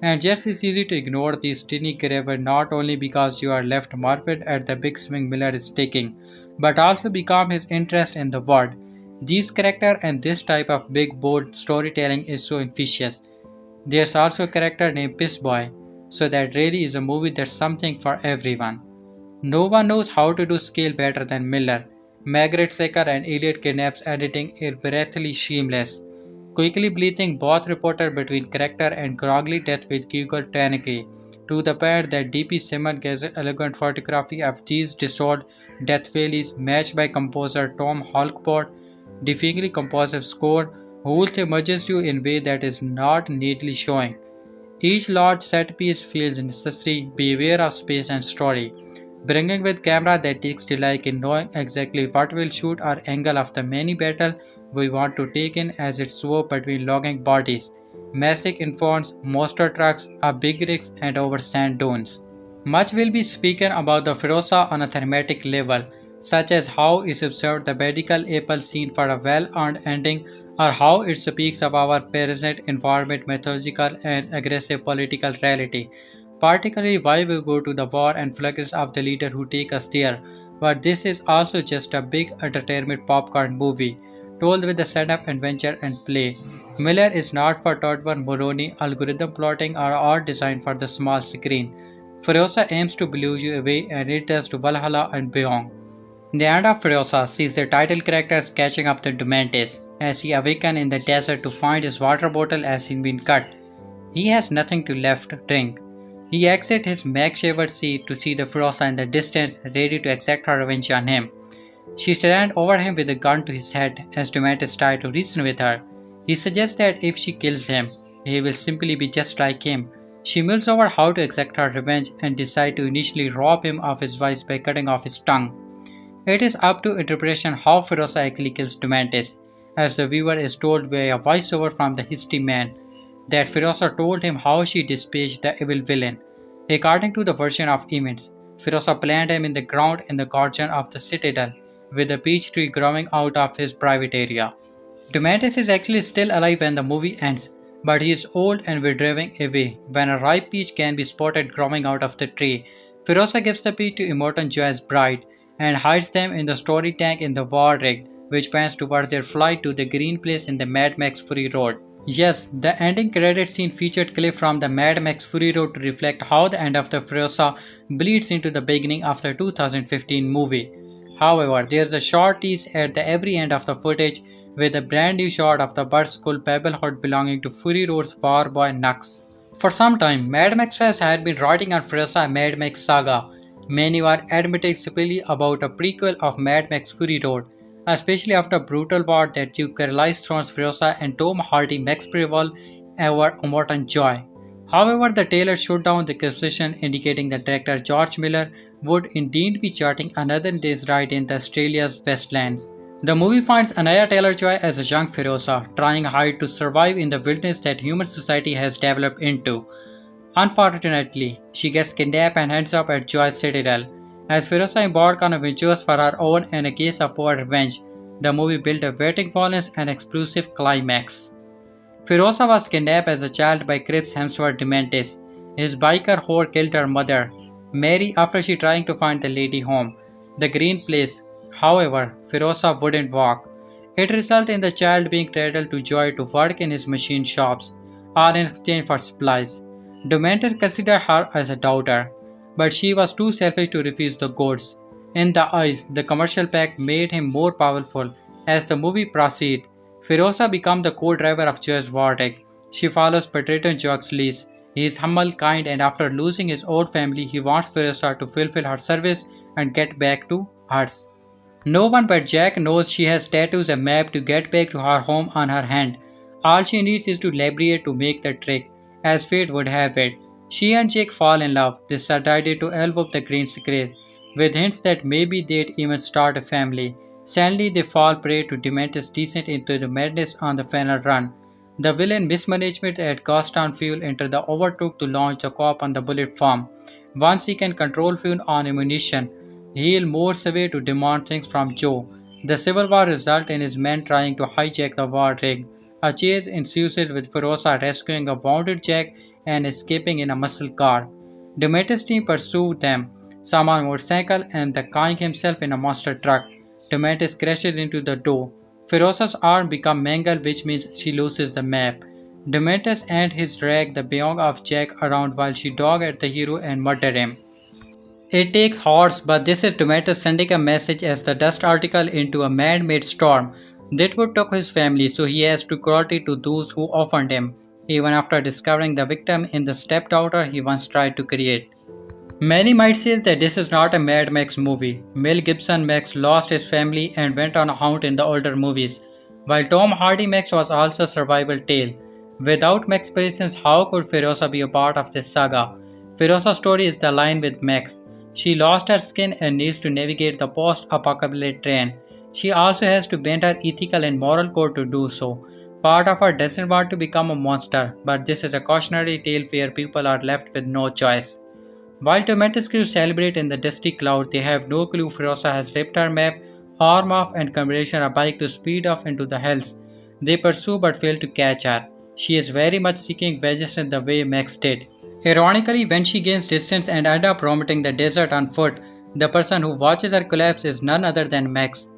And just it's easy to ignore these tiny craver not only because you are left morbid at the big swing Miller is taking, but also become his interest in the world. These character and this type of big bold storytelling is so infectious. There's also a character named Piss Boy, so that really is a movie that's something for everyone. No one knows how to do scale better than Miller. Margaret Sacker and Elliot Knapp's editing is breathily shameless, quickly bleeding both reporter between character and groggy death with Google Tanaki, to the point that DP Simon gets an elegant photography of these disordered death valleys matched by composer Tom Holkport, defyingly compositive score, who immerses you in a way that is not neatly showing. Each large set piece feels necessary, be aware of space and story, bringing with camera that takes delight in knowing exactly what will shoot or angle of the many battle we want to take in as it swerves between logging bodies, massive informs, monster trucks, a big rigs and over sand dunes. Much will be spoken about the Furiosa on a thematic level, such as how it observed the medical apple scene for a well-earned ending, or how it speaks of our present environment, mythological and aggressive political reality, particularly why we go to the war and fluxes of the leader who take us there. But this is also just a big entertainment popcorn movie, told with the setup, adventure, and play. Miller is not for Todd Moroni, algorithm plotting are all designed for the small screen. Furiosa aims to blow you away and it does to Valhalla and beyond. The end of Furiosa sees the title characters catching up to Dementis as he awakens in the desert to find his water bottle has been cut. He has nothing to left to drink. He exits his makeshift seat to see the Furiosa in the distance, ready to exact her revenge on him. She stands over him with a gun to his head as Dementis tries to reason with her. He suggests that if she kills him, he will simply be just like him. She mulls over how to exact her revenge and decides to initially rob him of his voice by cutting off his tongue. It is up to interpretation how Furiosa actually kills Dementis, as the viewer is told by a voiceover from the history man that Furiosa told him how she dispatched the evil villain. According to the version of events, Furiosa planted him in the ground in the garden of the citadel, with a peach tree growing out of his private area. Demetrius is actually still alive when the movie ends, but he is old and withering away when a ripe peach can be spotted growing out of the tree. Furiosa gives the peach to Immortan Joy's bride and hides them in the story tank in the war rig, which pans towards their flight to the green place in the Mad Max Fury Road. Yes, the ending credit scene featured clip from the Mad Max Fury Road to reflect how the end of the Furiosa bleeds into the beginning of the 2015 movie. However, there's a short tease at the every end of the footage with a brand new shot of the bird skull Pebblehead belonging to Fury Road's war boy Nux. For some time, Mad Max fans had been writing on Furiosa Mad Max Saga. Many were admitting secretly about a prequel of Mad Max Fury Road, especially after brutal war that took Charlize Theron's Furiosa and Tom Hardy Max Prequel over Immortan Joy. However, the trailer shut down the accusation, indicating that director George Miller would indeed be charting another day's ride in Australia's Westlands. The movie finds Anaya Taylor-Joy as a young Furiosa, trying hard to survive in the wilderness that human society has developed into. Unfortunately, she gets kidnapped and ends up at Joy's citadel. As Furiosa embarks on adventures for her own and a case of poor revenge, the movie built a waiting violence and explosive climax. Furiosa was kidnapped as a child by Chris Hemsworth Dementis. His biker whore killed her mother, Mary, after she trying to find the lady home, the green place. However, Furiosa wouldn't walk. It resulted in the child being traded to Joy to work in his machine shops, or in exchange for supplies. Dementor considered her as a daughter, but she was too selfish to refuse the goods. In the eyes, the commercial pact made him more powerful. As the movie proceeds, Furiosa becomes the co-driver of Joy's verdict. She follows Patriton Jock's lead. He is humble, kind, and after losing his old family, he wants Furiosa to fulfill her service and get back to hers. No one but Jack knows she has tattoos a map to get back to her home on her hand. All she needs is to labyrinth to make the trick, as fate would have it. She and Jake fall in love. They decided to elbow the green secret, with hints that maybe they'd even start a family. Sadly, they fall prey to Dementis' descent into the madness on the final run. The villain mismanagement at cost on fuel enter the overtook to launch the cop on the bullet farm. Once he can control fuel on ammunition, he'll more severe to demand things from Joe. The civil war results in his men trying to hijack the war rig. A chase ensues with Furiosa rescuing a wounded Jack and escaping in a muscle car. Demetrius' team pursued them, some on motorcycle and the King himself in a monster truck. Demetrius crashes into the door. Furiosa's arm becomes mangled, which means she loses the map. Demetrius and his drag the Beyond of Jack around while she dog at the hero and murder him. It takes hours, but this is Demetrius sending a message as the dust article into a man-made storm. That would took his family, so he has to cruelty to those who offended him, even after discovering the victim in the stepdaughter he once tried to create. Many might say that this is not a Mad Max movie. Mel Gibson Max lost his family and went on a hunt in the older movies, while Tom Hardy Max was also a survival tale. Without Max's presence, how could Furiosa be a part of this saga? Furiosa's story is the line with Max. She lost her skin and needs to navigate the post-apocalyptic terrain. She also has to bend her ethical and moral code to do so. Part of her doesn't want to become a monster, but this is a cautionary tale where people are left with no choice. While Tomatis crew celebrate in the dusty cloud, they have no clue Furiosa has ripped her map, arm off and combination a bike to speed off into the hills. They pursue but fail to catch her. She is very much seeking vengeance in the way Max did. Ironically, when she gains distance and ends up roaming the desert on foot, the person who watches her collapse is none other than Max.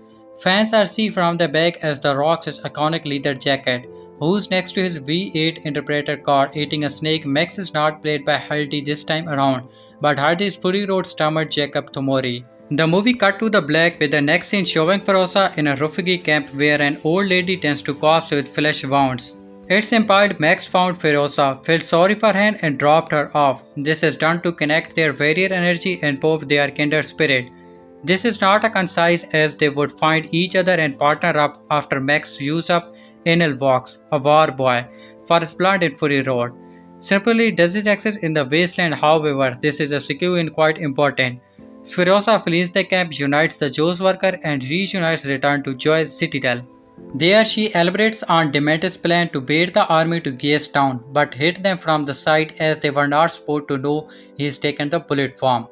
Fans are see from the back as the rocks his iconic leather jacket, who's next to his V8 Imperator car eating a snake. Max is not played by Hardy this time around, but Hardy's Fury Road stammered Jacob Tomori. The movie cut to the black with the next scene showing Furiosa in a refugee camp where an old lady tends to corpse with flesh wounds. It's implied Max found Furiosa, felt sorry for her and dropped her off. This is done to connect their warrior energy and prove their kindred spirit. This is not a concise as they would find each other and partner up after Max uses up Enel Vox, a war boy, for his plant in Fury Road. Simply doesn't exist in the wasteland, however, this is a sequel and quite important. Furiosa flees the camp, unites the Joe's worker and reunites return to Joy's citadel. There she elaborates on Demetrius' plan to bait the army to Gaze Town, but hit them from the side as they were not supposed to know he has taken the bullet form.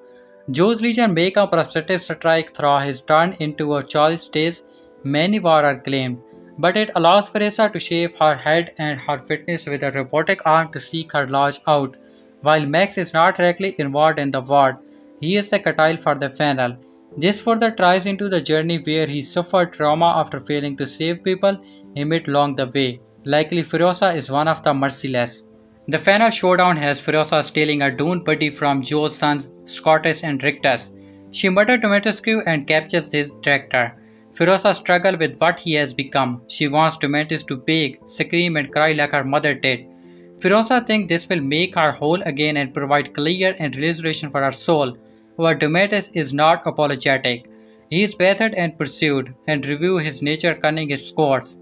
Joe's legion make a perceptive strike through his turn into a choice stage. Many war are claimed, but it allows Furiosa to shave her head and her fitness with a robotic arm to seek her lodge out. While Max is not directly involved in the war, he is the Catil for the funeral. This further ties into the journey where he suffered trauma after failing to save people he met along the way. Likely Furiosa is one of the merciless. The final showdown has Furiosa stealing a doomed body from Joe's sons Scottus and Rictus. She murders Tomatto's crew and captures his tractor. Furiosa struggles with what he has become. She wants Tomatto's to beg, scream and cry like her mother did. Furiosa thinks this will make her whole again and provide clear and resolution for her soul. But Tomatto's is not apologetic. He is battered and pursued, and review his nature cunning its course.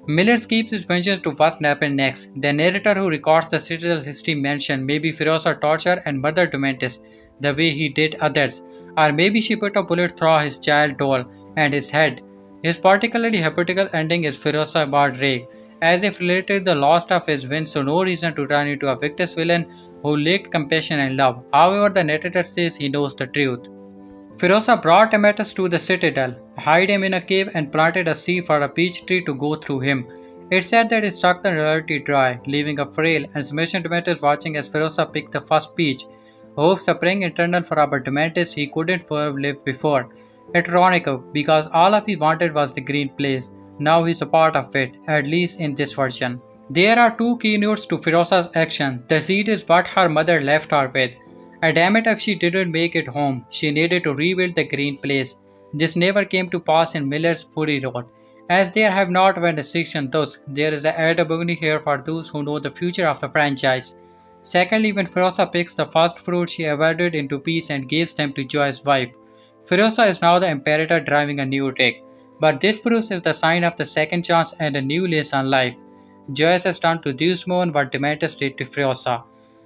Miller keeps his vengeance to what happened next. The narrator who records the citadel's history mentioned maybe Furiosa tortured and murdered Domantis the way he did others, or maybe she put a bullet through his child doll and his head. His particularly hypothetical ending is Furiosa Mad Ray, as if related to the loss of his win, so no reason to turn into a victorious villain who lacked compassion and love. However, the narrator says he knows the truth. Furiosa brought Amatus to the citadel, hid him in a cave, and planted a seed for a peach tree to go through him. It said that it struck the reality dry, leaving a frail and smashing Demetrius watching as Furiosa picked the first peach. Hope sprang eternal for our Demetrius he couldn't live before. Ironical, because all of he wanted was the green place. Now he's a part of it, at least in this version. There are two keynotes to Furiosa's action. The seed is what her mother left her with. And damn it if she didn't make it home, she needed to rebuild the green place. This never came to pass in Miller's Fury Road. As there have not been restrictions thus, there is an added bounty here for those who know the future of the franchise. Secondly, when Furiosa picks the first fruit she awarded into peace and gives them to Joy's wife. Furiosa is now the Imperator driving a new rig. But this fruit is the sign of the second chance and a new lease on life. Joyce has done to this moment what Demetrius did to Furiosa.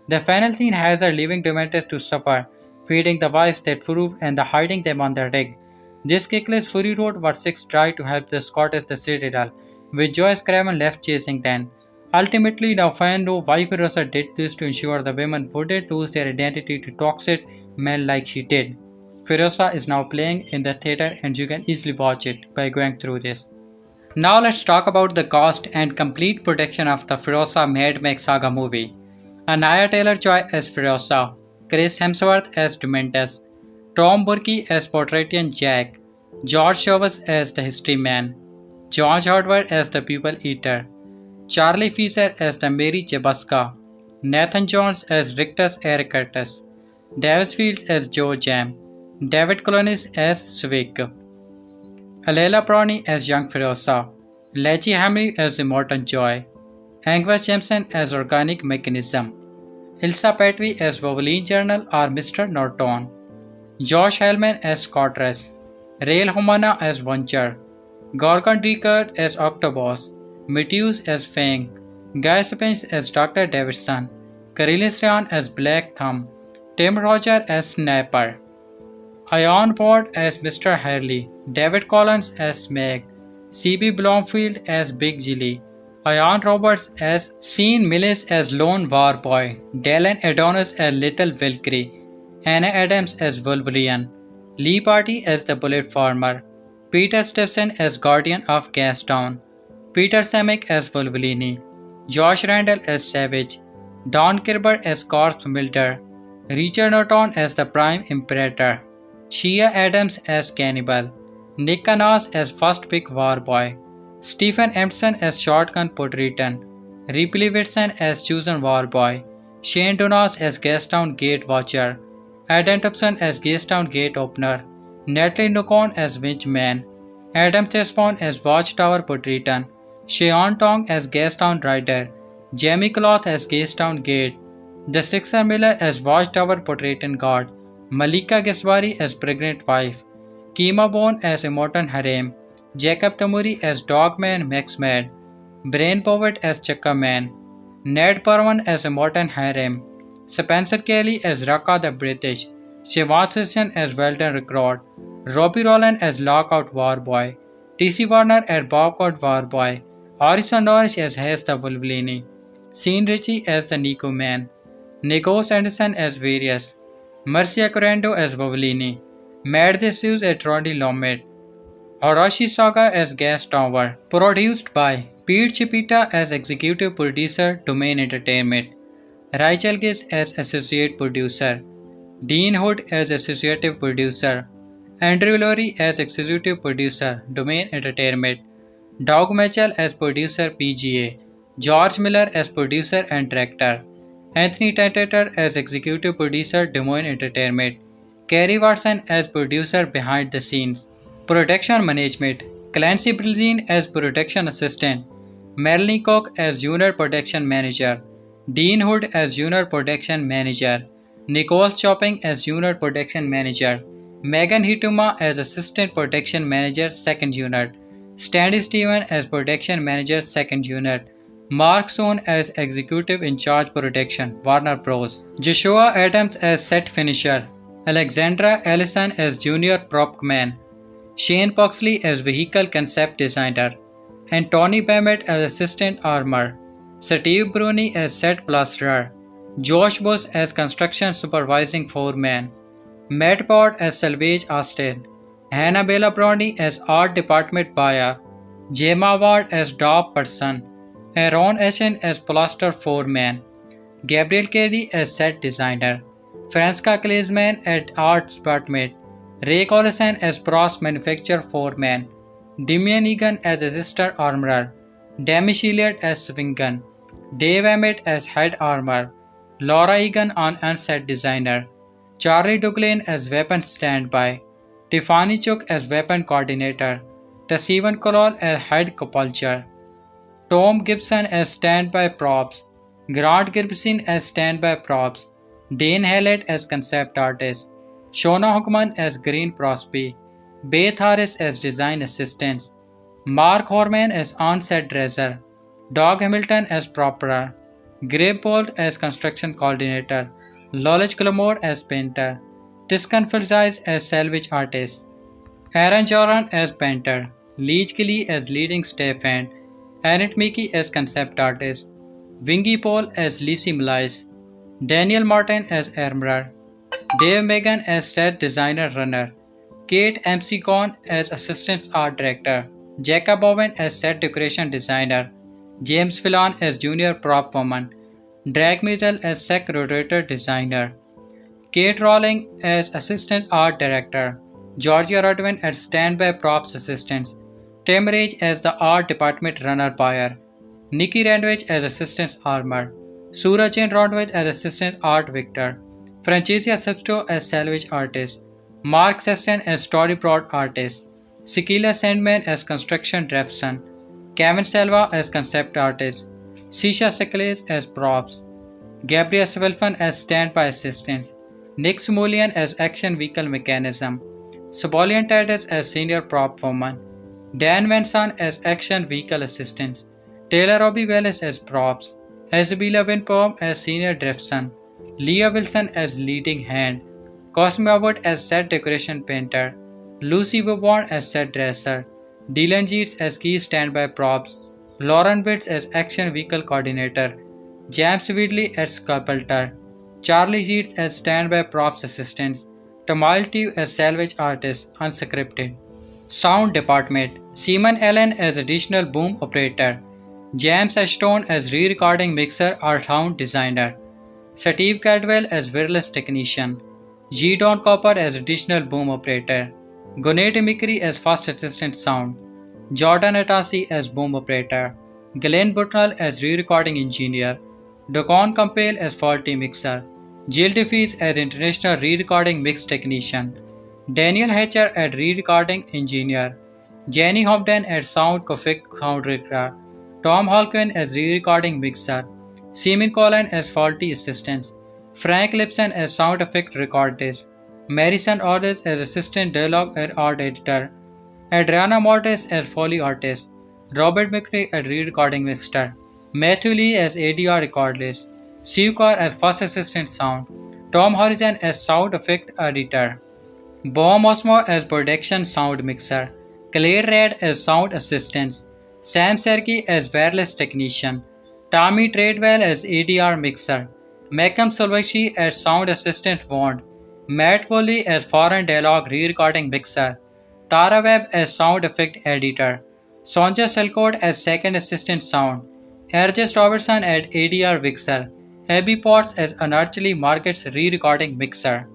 The final scene has her leaving Demetrius to suffer, feeding the wives that fruit and hiding them on the rig. This kickless Fury Road what Six tried to help the Scottish the Citadel, with Joyce Craven left chasing them. Ultimately, now fans know why Furiosa did this to ensure the women wouldn't lose their identity to toxic men like she did. Furiosa is now playing in the theater and you can easily watch it by going through this. Now let's talk about the cast and complete production of the Furiosa Mad Max Saga movie. Anaya Taylor-Joy as Furiosa, Chris Hemsworth as Dementus, Tom Burke as Portratian Jack, George Chauvas as the History Man, George Hardware as the People Eater, Charlie Fisher as the Mary Chebuska, Nathan Jones as Rictus Ericatus, Davis Fields as Joe Jam, David Colonis as Swick, Alela Brownie as Young Furiosa, Lachie Hamry as Immortal Joy, Angus Jameson as Organic Mechanism, Ilsa Petwy as Wolverine Journal or Mr. Norton, Josh Hellman as Scottress, Rael Humana as Vulture, Gorgon Deckard as Octobos, Meteus as Fang, Guy Spence as Dr. Davidson, Carillius Ryan as Black Thumb, Tim Roger as Snapper, Ion Ward as Mr. Hurley, David Collins as Meg, C.B. Blomfield as Big Jilly, Ian Roberts as Sean Millis as Lone War Boy, Dallin Adonis as Little Valkyrie, Anna Adams as Wolverine, Lee Party as the Bullet Farmer, Peter Stephenson as Guardian of Gastown, Peter Samek as Wolverine, Josh Randall as Savage, Don Kirber as Corpse Milder, Richard Norton as the Prime Imperator, Shea Adams as Cannibal, Nick Canas as First Pick War Boy, Stephen Emerson as Shotgun Puerto-Rican, Ripley Whitson as Chosen War Boy, Shane Donas as Gastown Gate Watcher, Adam Thompson as Gastown Gate Opener, Natalie Nocon as Winchman, Adam Thespawn as Watchtower Puerto-Rican, Sheon Tong as Gastown Rider, Jamie Cloth as Gastown Gate, The Sixer Miller as Watchtower Puerto-Rican Guard, Malika Geswari as Pregnant Wife, Kima Bone as Immortan Harem, Jacob Tamuri as Dogman Max Mad, Brain Poet as Chakka Man, Ned Parwan as Immortan Harem, Spencer Kelly as Raka the British, Shivan Sisson as Weldon Recruit, Robbie Rowland as Lockout War Boy, T.C. Warner as Bobcat War Boy, Harrison Norris as Hayes the Wolverine, Sean Ritchie as the Nico Man, Nikos Anderson as Various, Marcia Corando as Wolverine, Matt D'Souza as Roddy Lomet, Hiroshi Saga as Gas Tower, produced by Pete Chipita as Executive Producer, Domain Entertainment, Rachel Giz as Associate Producer, Dean Hood as Associate Producer, Andrew Laurie as executive producer, Domain Entertainment, Doug Mitchell as producer, PGA, George Miller as producer and director, Anthony Tentator as executive producer, Des Moines Entertainment, Kerry Watson as producer behind the scenes. Production management: Clancy Brilzin as production assistant, Melanie Cook as junior production manager, Dean Hood as junior production manager, Nicole Chopping as junior production manager, Megan Hituma as assistant production manager second unit, Stanley Steven as production manager second unit, Mark Sohn as executive in charge production Warner Bros. Joshua Adams as set finisher, Alexandra Ellison as junior prop man, Shane Poxley as vehicle concept designer, and Tony Bennett as assistant armor, Steve Bruni as set plasterer, Josh Bush as construction supervising foreman, Matt Bott as salvage Austin, Hannah Bella Brownie as art department buyer, Gemma Ward as job person, and Ron Ashen as plaster foreman, Gabriel Kelly as set designer, Franska Kleisman at art department, Ray Collison as pros manufacturer foreman, Damian Egan as assistant armorer, Demi Shilliard as swing gun, Dave Emmett as head armor, Laura Egan on set designer, Charlie Duglin as weapon standby, Tiffany Chook as weapon coordinator, Stephen Carroll as head culture, Tom Gibson as standby props, Grant Gibson as standby props, Dane Hallett as concept artist, Shona Huckman as green prosby, Beth Harris as design assistants, Mark Horman as on-set dresser, Doug Hamilton as properer, Greg Bolt as construction coordinator, Lollich Gilmore as painter, Tiskan Filzais as salvage artist, Aaron Joran as painter, Leach Kelly as leading staff hand, Annette Mickey as concept artist, Wingy Paul as Lizzie Milice, Daniel Martin as armorer, Dave Megan as set designer runner, Kate MC Cohn as assistant art director, Jacob Owen as set decoration designer, James Fillon as junior prop woman, Drag Mitchell as sec rotator designer, Kate Rowling as assistant art director, Georgia Rodwin as standby props assistants, Tim Rage as the art department runner buyer, Nikki Randwich as assistant armor, Suraj Jane Rodwich as assistant art victor, Francesca Substo as salvage artist, Mark Seston as storyboard artist, Sikila Sandman as construction draftsman, Kevin Selva as concept artist, Sisha Sekles as props, Gabriel Swelfan as standby assistants, Nick Smulian as action vehicle mechanism, Sabolian Titus as senior prop woman, Dan Vanson as action vehicle assistants, Taylor Robbie Wallace as props, Isabella Winpom as senior draftsman, Leah Wilson as leading hand, Cosmo Wood as set decoration painter, Lucy Bobon as set dresser, Dylan Jeets as key standby props, Lauren Witts as action vehicle coordinator, James Widley as sculptor, Charlie Jeets as standby props assistants, Tamal Teve as salvage artist, unscripted. Sound department: Simon Allen as additional boom operator, James Ashton as re-recording mixer or sound designer, Steve Cadwell as wireless technician, G. Don Copper as additional boom operator, Gonete Mikri as first assistant sound, Jordan Atasi as boom operator, Glenn Butnell as re-recording engineer, Docon Campbell as faulty mixer, Jill DeFees as international re-recording mix technician, Daniel Hatcher as re-recording engineer, Jenny Hobden as sound effect sound director, Tom Holquin as re-recording mixer, Seaman Collin as faulty assistants, Frank Lipson as sound effect recordist, Marison Orders as assistant dialogue and art editor, Adriana Mortis as foley artist, Robert McRae as re-recording mixer, Matthew Lee as ADR recordist, Steve Carr as first assistant sound, Tom Horizon as sound effect editor, Bob Osmo as production sound mixer, Claire Red as sound assistants, Sam Serkey as wireless technician, Tommy Tradewell as ADR mixer, Malcolm Solveig as sound assistant wand, Matt Woolley as foreign dialogue re-recording mixer, Tara Webb as sound effect editor, Sonja Selcott as second assistant sound, Erges Robertson as ADR mixer, Abby Potts as Anarchally Markets re-recording mixer.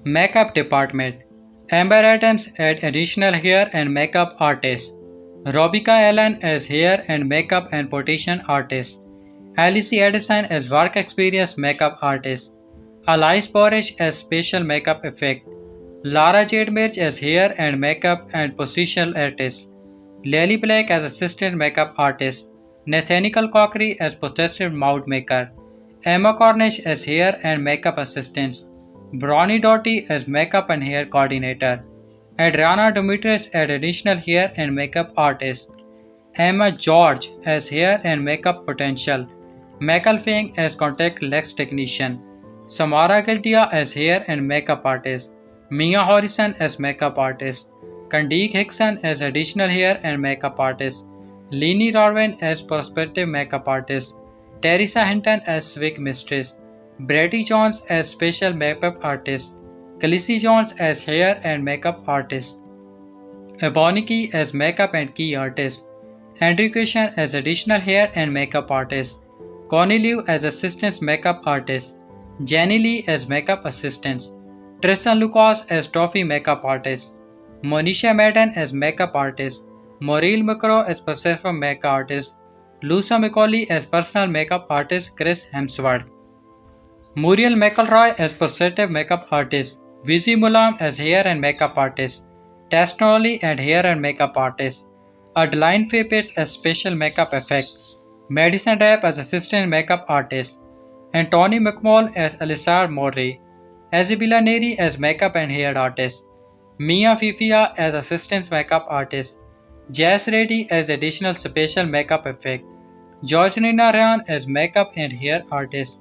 Makeup department: Amber Adams as additional hair and makeup artist. Robika Allen as hair and makeup and portion artist. Alice Edison as work experience makeup artist. Alice Borish as special makeup effect. Lara Jade Mirch as hair and makeup and positional artist. Lily Blake as assistant makeup artist. Nathaniel Cockery as possessive mouth maker. Emma Cornish as hair and makeup assistants. Bronnie Doughty as makeup and hair coordinator. Adriana Demetrius as additional hair and makeup artist. Emma George as hair and makeup potential. Michael Fang as contact lens technician. Samara Galdia as hair and makeup artist. Mia Harrison as makeup artist. Kandique Hickson as additional hair and makeup artist. Leni Darwin as prospective makeup artist. Teresa Hinton as wig mistress. Brady Jones as special makeup artist. Khaleesi Jones as hair and makeup artist. Ebony Key as makeup and key artist. Andrew Cushion as additional hair and makeup artist. Connie Liu as assistant makeup artist. Jenny Lee as makeup assistant. Tristan Lucas as trophy makeup artist. Monisha Madden as makeup artist. Maureen McCrow as professional makeup artist. Lucia McCauley as personal makeup artist Chris Hemsworth. Muriel McElroy as prosthetic makeup artist. Vizi Mulam as hair and makeup artist. Tess Nolly and hair and makeup artist. Adeline Faye Pitts as special makeup effect. Madison Rapp as assistant makeup artist. And Tony McMall as Alisar Morey. Isabella Neri as makeup and hair artist. Mia Fifia as assistant makeup artist. Jazz Reddy as additional special makeup effect. Georgina Ryan as makeup and hair artist.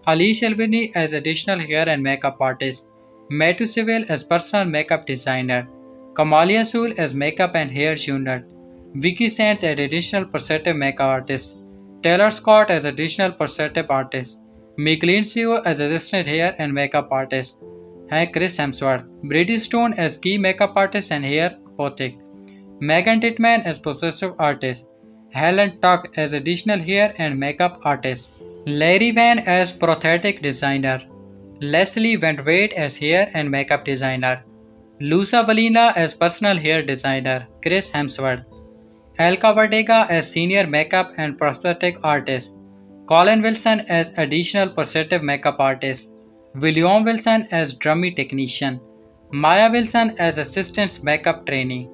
Alicia Albini as additional hair and makeup artist. Matthew Seville as personal makeup designer. Kamalia Soul as makeup and hair unit. Vicky Sands as additional prosthetic makeup artist. Taylor Scott as additional prosthetic artist. Micheline Seo as assistant hair and makeup artist. Chris Hemsworth. Brady Stone as key makeup artist and hair potic. Megan Titman as possessive artist. Helen Tuck as additional hair and makeup artist. Larry Van as prosthetic designer. Leslie Van Wade as hair and makeup designer. Lusa Valina as personal hair designer. Chris Hemsworth. Elka Vardega as senior makeup and prosthetic artist. Colin Wilson as additional prosthetic makeup artist. William Wilson as drummy technician. Maya Wilson as assistant makeup trainee.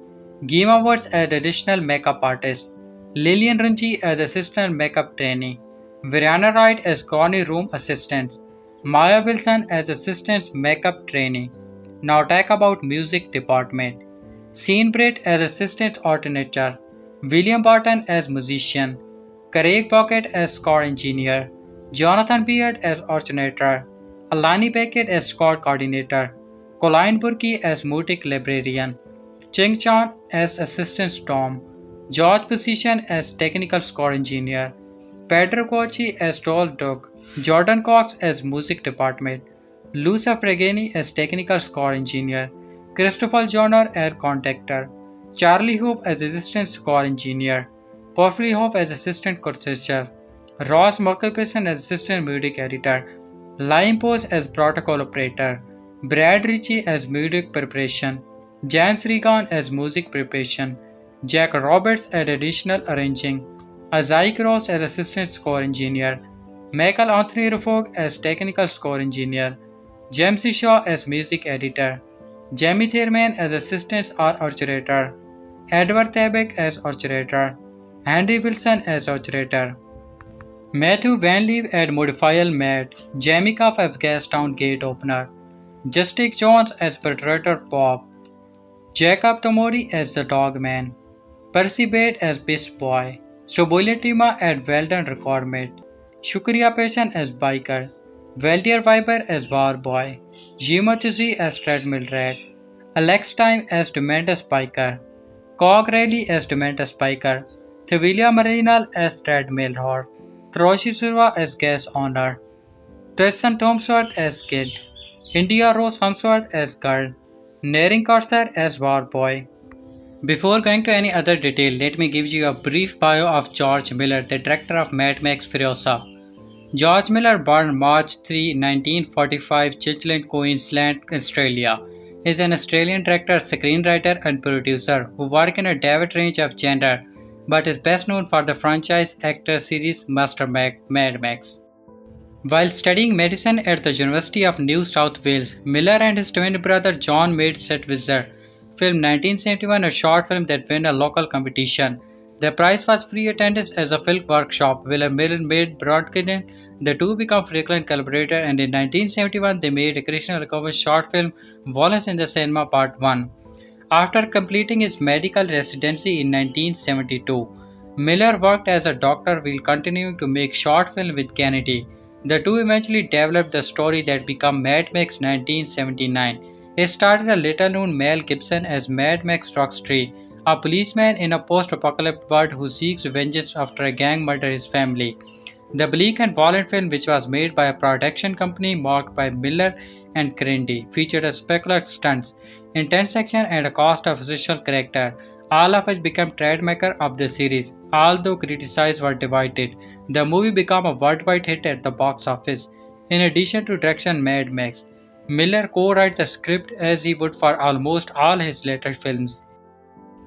Gima Woods as additional makeup artist. Lillian Runji as assistant makeup trainee. Brianna Wright as Connie room assistant. Maya Wilson as assistant makeup trainee. Now talk about music department. Sean Britt as assistant alternator. William Barton as musician. Craig Pocket as score engineer. Jonathan Beard as alternator. Alani Beckett as score coordinator. Colin Burke as music librarian. Cheng Chan as assistant storm. George Position as technical score engineer. Pedro Cochi as Doll Dog. Jordan Cox as music department. Lucia Fregeni as technical score engineer. Christopher Joner as contactor. Charlie Hope as assistant score engineer. Porphyry Hope as assistant concertor. Ross Murkison as assistant music editor. Lime Pose as protocol operator. Brad Ritchie as music preparation. James Regan as music preparation. Jack Roberts as additional arranging. Azai Ross as assistant score engineer. Michael Anthony Rufog as technical score engineer. James Shaw as music editor. Jamie Thurman as assistant art orchestrator. Edward Tabak as orchestrator. Henry Wilson as orchestrator. Matthew Van Leeuw as modifier Matt. Jamie Cuff as Gastown gate opener. Justin Jones as Predator Bob. Jacob Tomori as the Dogman. Percy Bate as Beast Boy. Shobolia Tima as Weldon Recordmate. Shukriya Pashan as Biker. Valdier Viper as War Boy. Jima Tizi as Treadmill Rat. Alex Time as Dementus Biker. Cog Riley as Dementus Biker. Thevilia Marinal as Treadmill Horse. Throshi Silva as Gas Owner. Tristan Tomsworth as Kid. India Rose Hamsworth as Girl. Naring Corsair as War Boy. Before going to any other detail, let me give you a brief bio of George Miller, the director of Mad Max Furiosa. George Miller, born March 3, 1945, Chiltern, Queensland, Australia. is an Australian director, screenwriter, and producer who works in a diverse range of genre, but is best known for the franchise actor series Mad Max. While studying medicine at the University of New South Wales, Miller and his twin brother John made Set Wizard film 1971, a short film that won a local competition. The prize was free attendance as a film workshop. Miller made Broadcast. The two became frequent collaborators, and in 1971 they made recreational comedy short film Violence in the Cinema Part 1. After completing his medical residency in 1972, Miller worked as a doctor while continuing to make short films with Kennedy. The two eventually developed the story that became Mad Max 1979. It started a little-known Mel Gibson as Mad Max Rockstree, a policeman in a post-apocalyptic world who seeks vengeance after a gang murders his family. The bleak and violent film, which was made by a production company marked by Miller and Kennedy, featured a spectacular stunts, intense action, and a cast of essential characters, all of which became trademark of the series. Although critics were divided, the movie became a worldwide hit at the box office. In addition to direction Mad Max, Miller co-wrote the script as he would for almost all his later films.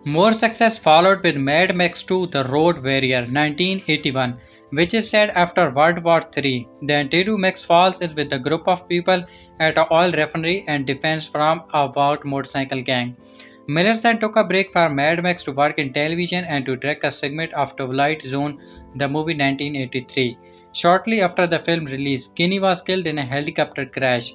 More success followed with Mad Max 2 The Road Warrior 1981, which is set after World War III. The anti-hero Max falls in with a group of people at an oil refinery and defends from a wild motorcycle gang. Miller then took a break from Mad Max to work in television and to direct a segment of Twilight Zone, the movie 1983. Shortly after the film release, Kinney was killed in a helicopter crash.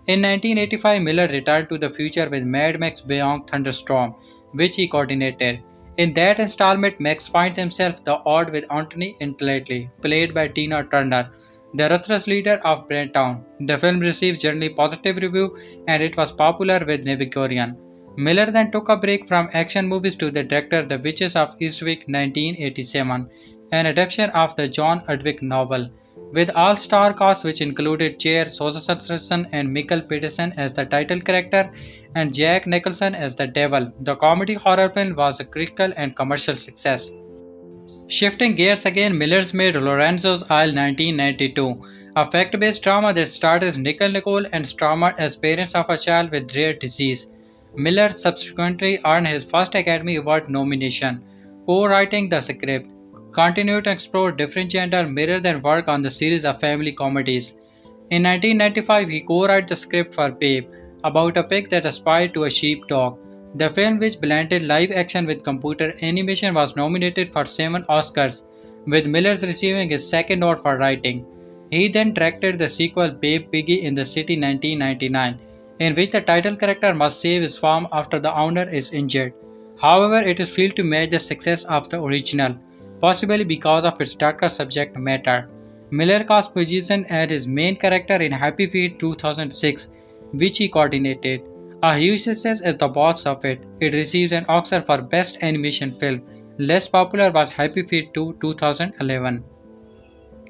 In 1985, Miller returned to the future with Mad Max Beyond Thunderstorm, which he coordinated. In that installment, Max finds himself the odd with Anthony Intelligently, played by Tina Turner, the ruthless leader of Brenttown. The film received generally positive reviews and it was popular with Navigorian. Miller then took a break from action movies to the director The Witches of Eastwick 1987, an adaptation of the John Udwick novel, with all-star cast which included Cher Soderson and Michael Peterson as the title character and Jack Nicholson as the devil. The comedy horror film was a critical and commercial success. Shifting gears again, Miller's made Lorenzo's Isle 1992, a fact-based drama that stars Nicole and Stormer as parents of a child with rare disease. Miller subsequently earned his first Academy Award nomination, co-writing the script. Continued to explore different gender mirror and work on the series of family comedies. In 1995, he co-wrote the script for Babe, about a pig that aspired to a sheepdog. The film, which blended live action with computer animation, was nominated for 7 Oscars, with Miller receiving his second award for writing. He then directed the sequel Babe Piggy in the City 1999, in which the title character must save his farm after the owner is injured. However, it is failed to match the success of the original, possibly because of its darker subject matter. Miller cast musician as his main character in Happy Feet 2006, which he coordinated. A huge success at the box office, it receives an Oscar for Best Animation Film. Less popular was Happy Feet 2 2011.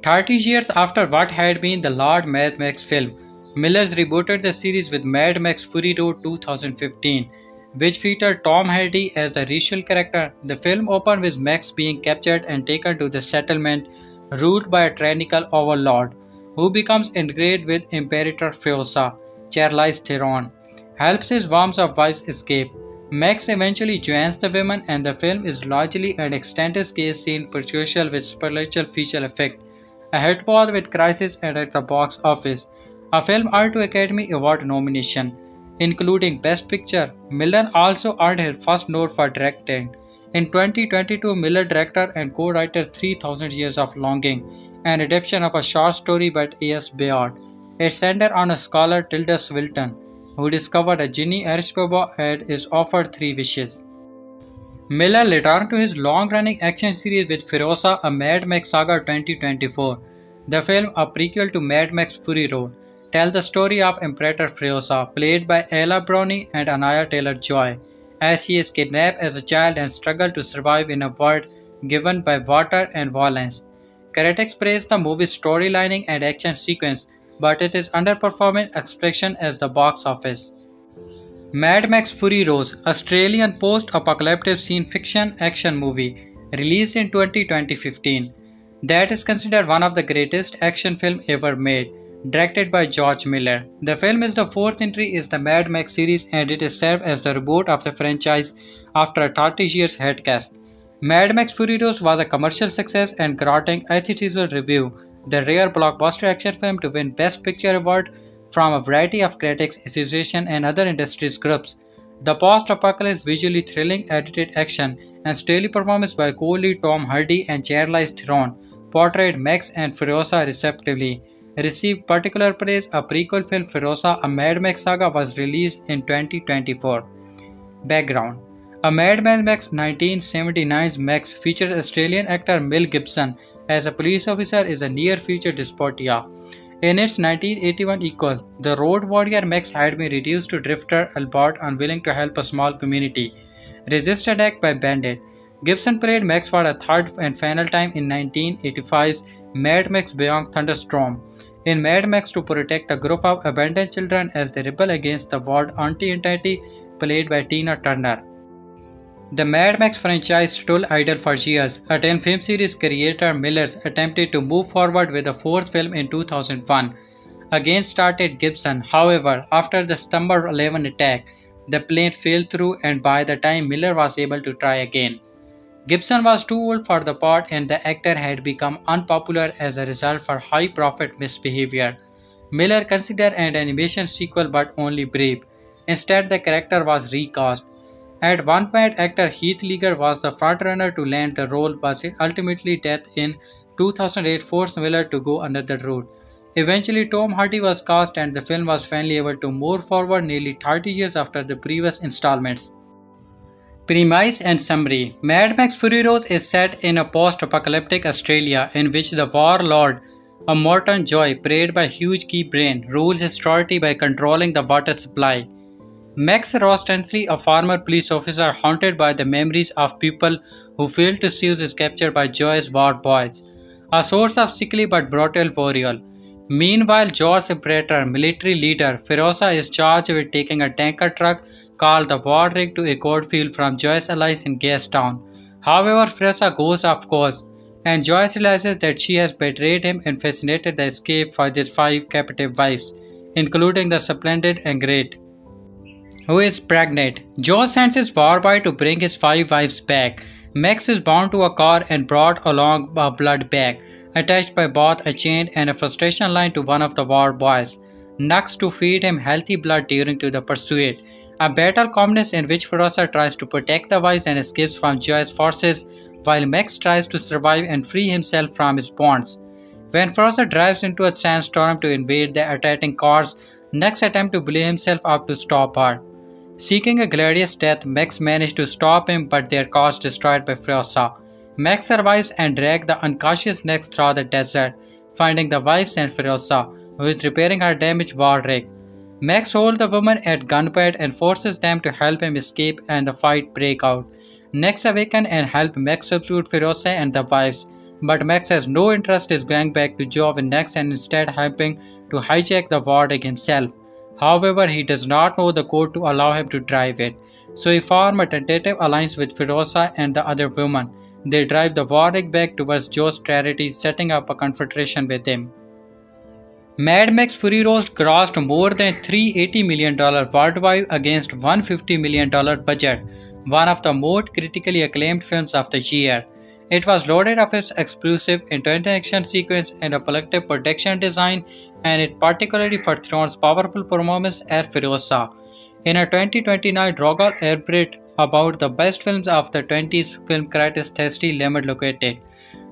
30 years after what had been the Lord Mad Max film, Miller rebooted the series with Mad Max Fury Road 2015, which featured Tom Hardy as the racial character. The film opened with Max being captured and taken to the settlement ruled by a tyrannical overlord, who becomes ingrained with Imperator Furiosa. Charlize Theron helps his warms of wives escape. Max eventually joins the women, and the film is largely an extended case scene procedural with spiritual feature effect, a hit both with Crisis and at the box office. A film earned 2 Academy Award nominations, including Best Picture. Miller also earned his first nod for directing. In 2022, Miller directed and co-wrote 3000 Years of Longing, an adaptation of a short story by A.S. Bayard. It centered on a scholar Tilda Swinton, who discovered a genie Arishbaba and is offered 3 wishes. Miller returned to his long-running action series with Furiosa, a Mad Max Saga 2024. The film, a prequel to Mad Max Fury Road, tells the story of Imperator Furiosa, played by Ella Brownie and Anaya Taylor-Joy, as she is kidnapped as a child and struggles to survive in a world given by water and violence. Critics praised the movie's storylining and action sequence, but it is underperforming expression as the box office. Mad Max Fury Road, Australian post-apocalyptic scene fiction action movie, released in 2015, that is considered one of the greatest action films ever made. directed by George Miller. The film is the fourth entry in the Mad Max series and it is served as the reboot of the franchise after a 30 years hiatus. Mad Max Furiosa was a commercial success and garnering a theatrical review, the rare blockbuster action film to win Best Picture award from a variety of critics, associations, and other industries groups. The post-apocalyptic, visually thrilling, edited action and stellar performance by co-lead Tom Hardy and Charlize Theron portrayed Max and Furiosa respectively. Received particular praise. A prequel film, Furiosa: A Mad Max Saga, was released in 2024. Background: A Mad Max 1979's Max features Australian actor Mel Gibson as a police officer is a near-future dystopia. In its 1981 equal, the road warrior Max had been reduced to drifter Albert, unwilling to help a small community resist attack by bandit. Gibson played Max for a third and final time in 1985's Mad Max Beyond Thunderstorm. In Mad Max to protect a group of abandoned children as they rebel against the world anti-entity played by Tina Turner. The Mad Max franchise stood idle for years until film series creator Millers attempted to move forward with a fourth film in 2001. Again started Gibson, however, after the September 11 attack, the plan fell through and by the time Miller was able to try again, Gibson was too old for the part and the actor had become unpopular as a result for high-profit misbehavior. Miller considered an animation sequel but only brief. Instead, the character was recast. At one point, actor Heath Ledger was the frontrunner to land the role, but ultimately death in 2008 forced Miller to go another route. Eventually, Tom Hardy was cast and the film was finally able to move forward nearly 30 years after the previous installments. Premise and summary: Mad Max Furiosa is set in a post-apocalyptic Australia in which the warlord, a Morton Joy played by Hugh Key Brain, rules his authority by controlling the water supply. Max Rostensley, a former police officer haunted by the memories of people who failed to seize, is captured by Joy's war boys, a source of sickly but brutal warrior. Meanwhile, Joy's Imperator military leader Furiosa is charged with taking a tanker truck called the War Rig to a gold field from Joy's allies in Gastown. However, Furiosa goes off course, and Joyce realizes that she has betrayed him and facilitated the escape for his 5 captive wives, including the splendid and great, who is pregnant. Joe sends his war boy to bring his 5 wives back. Max is bound to a car and brought along a blood bag, attached by both a chain and a frustration line to one of the war boys, Nux to feed him healthy blood during to the pursuit. A battle commences in which Furiosa tries to protect the wives and escapes from Joy's forces, while Max tries to survive and free himself from his bonds. When Furiosa drives into a sandstorm to invade the attacking cars, Nux attempts to blow himself up to stop her. Seeking a glorious death, Max manages to stop him, but their car is destroyed by Furiosa. Max survives and drags the unconscious Nux through the desert, finding the wives and Furiosa, who is repairing her damaged war rig. Max holds the woman at gunpoint and forces them to help him escape, and the fight breaks out. Nux awakens and helps Max subdue Furiosa and the wives, but Max has no interest in going back to Joe with Nux and instead helping to hijack the war rig himself. However, he does not know the code to allow him to drive it, so he forms a tentative alliance with Furiosa and the other woman. They drive the war rig back towards Joe's territory, setting up a confrontation with him. Mad Max Furiosa grossed more than $380 million worldwide against $150 million budget, one of the most critically acclaimed films of the year. It was loaded of its explosive interaction sequence and a collective production design, and it particularly for Theron's powerful performance as Furiosa. In a 2029 Rogal Airbrit about the best films of the 20s film critics Thirsty Lemon located.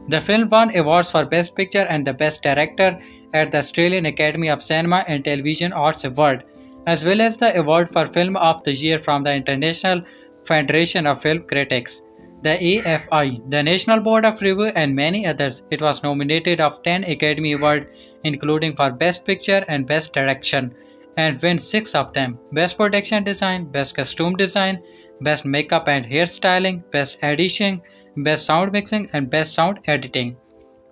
The film won awards for Best Picture and the Best Director at the Australian Academy of Cinema and Television Arts Award, as well as the award for Film of the Year from the International Federation of Film Critics, the AFI, the National Board of Review, and many others. It was nominated of 10 Academy Awards, including for Best Picture and Best Direction, and won 6 of them: Best Production Design, Best Costume Design, Best Makeup and Hairstyling, Best Editing, Best Sound Mixing, and Best Sound Editing.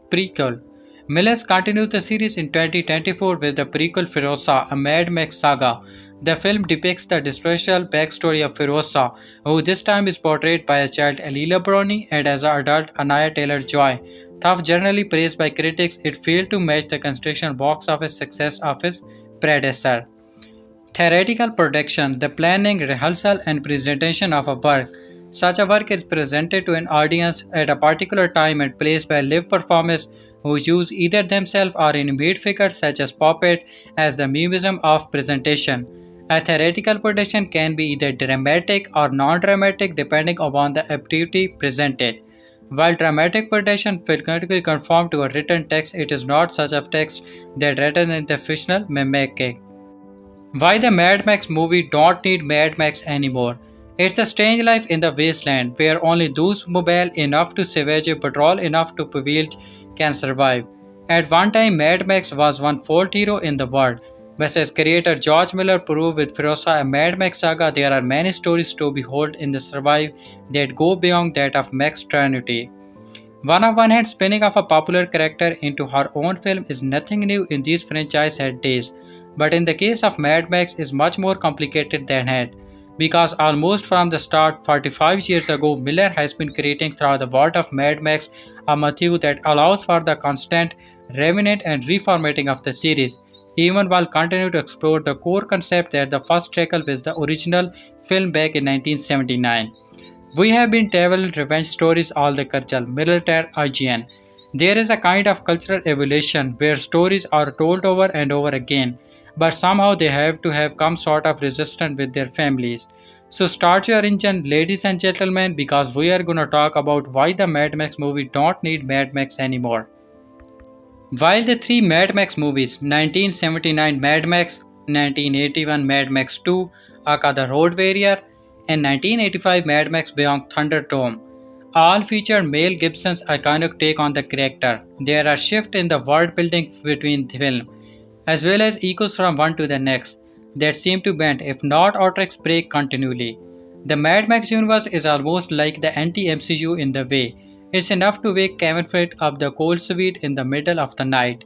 Prequel: Millers continues the series in 2024 with the prequel Furiosa: A Mad Max Saga, The film depicts the disgraceful backstory of Furiosa, who this time is portrayed by a child Alila Brony and as an adult Anaya Taylor-Joy. Though generally praised by critics, it failed to match the construction box office success of its predecessor. Theoretical production, the planning, rehearsal, and presentation of a work. Such a work is presented to an audience at a particular time and place by live performers who use either themselves or animate figures such as puppet as the medium of presentation. A theoretical production can be either dramatic or non-dramatic depending upon the activity presented. While dramatic production frequently conform to a written text, it is not such a text that written in the fictional mimicking. Why the Mad Max movie don't need Mad Max anymore? It's a strange life in the wasteland where only those mobile enough to savage a patrol enough to prevail can survive. At one time, Mad Max was one fault hero in the world. But as creator George Miller proved with Furiosa and Mad Max Saga, there are many stories to behold in the survive that go beyond that of Max Trinity. One hand, spinning off a popular character into her own film is nothing new in these franchise had days, but in the case of Mad Max is much more complicated than that. Because almost from the start, 45 years ago, Miller has been creating through the world of Mad Max a motif that allows for the constant revenant and reformatting of the series, even while continuing to explore the core concept that the first tackled with the original film back in 1979. We have been telling revenge stories all the culture, military IGN. There is a kind of cultural evolution where stories are told over and over again, but somehow they have to have some sort of resistance with their families. So start your engine, ladies and gentlemen, because we are gonna talk about why the Mad Max movie don't need Mad Max anymore. While the three Mad Max movies, 1979 Mad Max, 1981 Mad Max 2, aka the Road Warrior, and 1985 Mad Max Beyond Thunderdome, all featured Mel Gibson's iconic take on the character. There are shifts in the world building between the film, as well as echoes from one to the next, that seem to bend, if not outright break continually. The Mad Max universe is almost like the anti-MCU in the way. It's enough to wake Kevin Fred up the cold sweat in the middle of the night.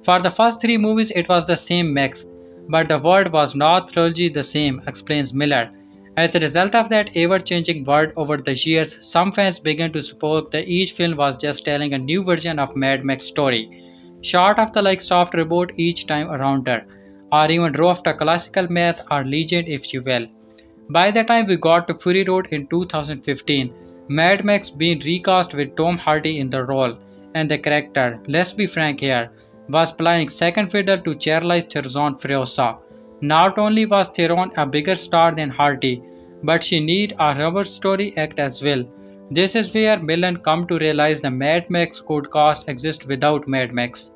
For the first three movies it was the same Max, but the world was not thoroughly the same, explains Miller. As a result of that ever-changing world over the years, some fans began to suppose that each film was just telling a new version of Mad Max story, short of the like soft reboot each time around her, or even draw of the classical myth or legend if you will. By the time we got to Fury Road in 2015, Mad Max being recast with Tom Hardy in the role, and the character, let's be frank here, was playing second fiddle to Charlize Theron Furiosa. Not only was Theron a bigger star than Hardy, but she need a rubber story act as well. This is where Millen come to realize the Mad Max could cast exist without Mad Max.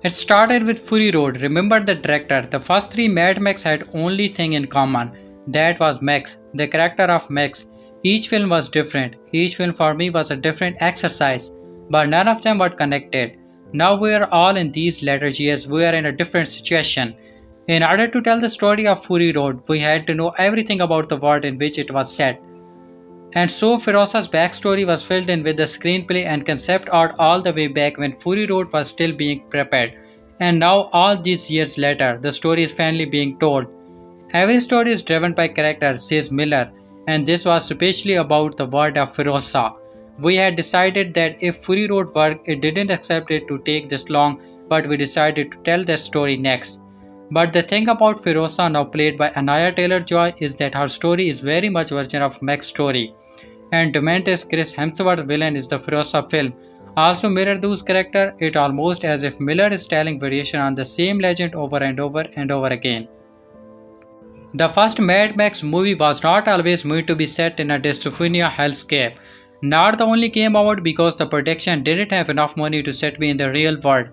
It started with Fury Road. Remember the director, the first three Mad Max had only thing in common. That was Max, the character of Max. Each film was different. Each film for me was a different exercise, but none of them were connected. Now we are all in these latter years, we are in a different situation. In order to tell the story of Fury Road, we had to know everything about the world in which it was set. And so Furiosa's backstory was filled in with the screenplay and concept art all the way back when Fury Road was still being prepared. And now all these years later, the story is finally being told. Every story is driven by character, says Miller, and this was especially about the world of Furiosa. We had decided that if Fury Road worked, it didn't accept it to take this long, but we decided to tell that story next. But the thing about Furiosa, now played by Anaya Taylor-Joy, is that her story is very much version of Max's story. And Dementis Chris Hemsworth villain is the Furiosa film. Also mirror those characters, it almost as if Miller is telling variation on the same legend over and over and over again. The first Mad Max movie was not always meant to be set in a dystopian hellscape. Not the only came out because the production didn't have enough money to set me in the real world.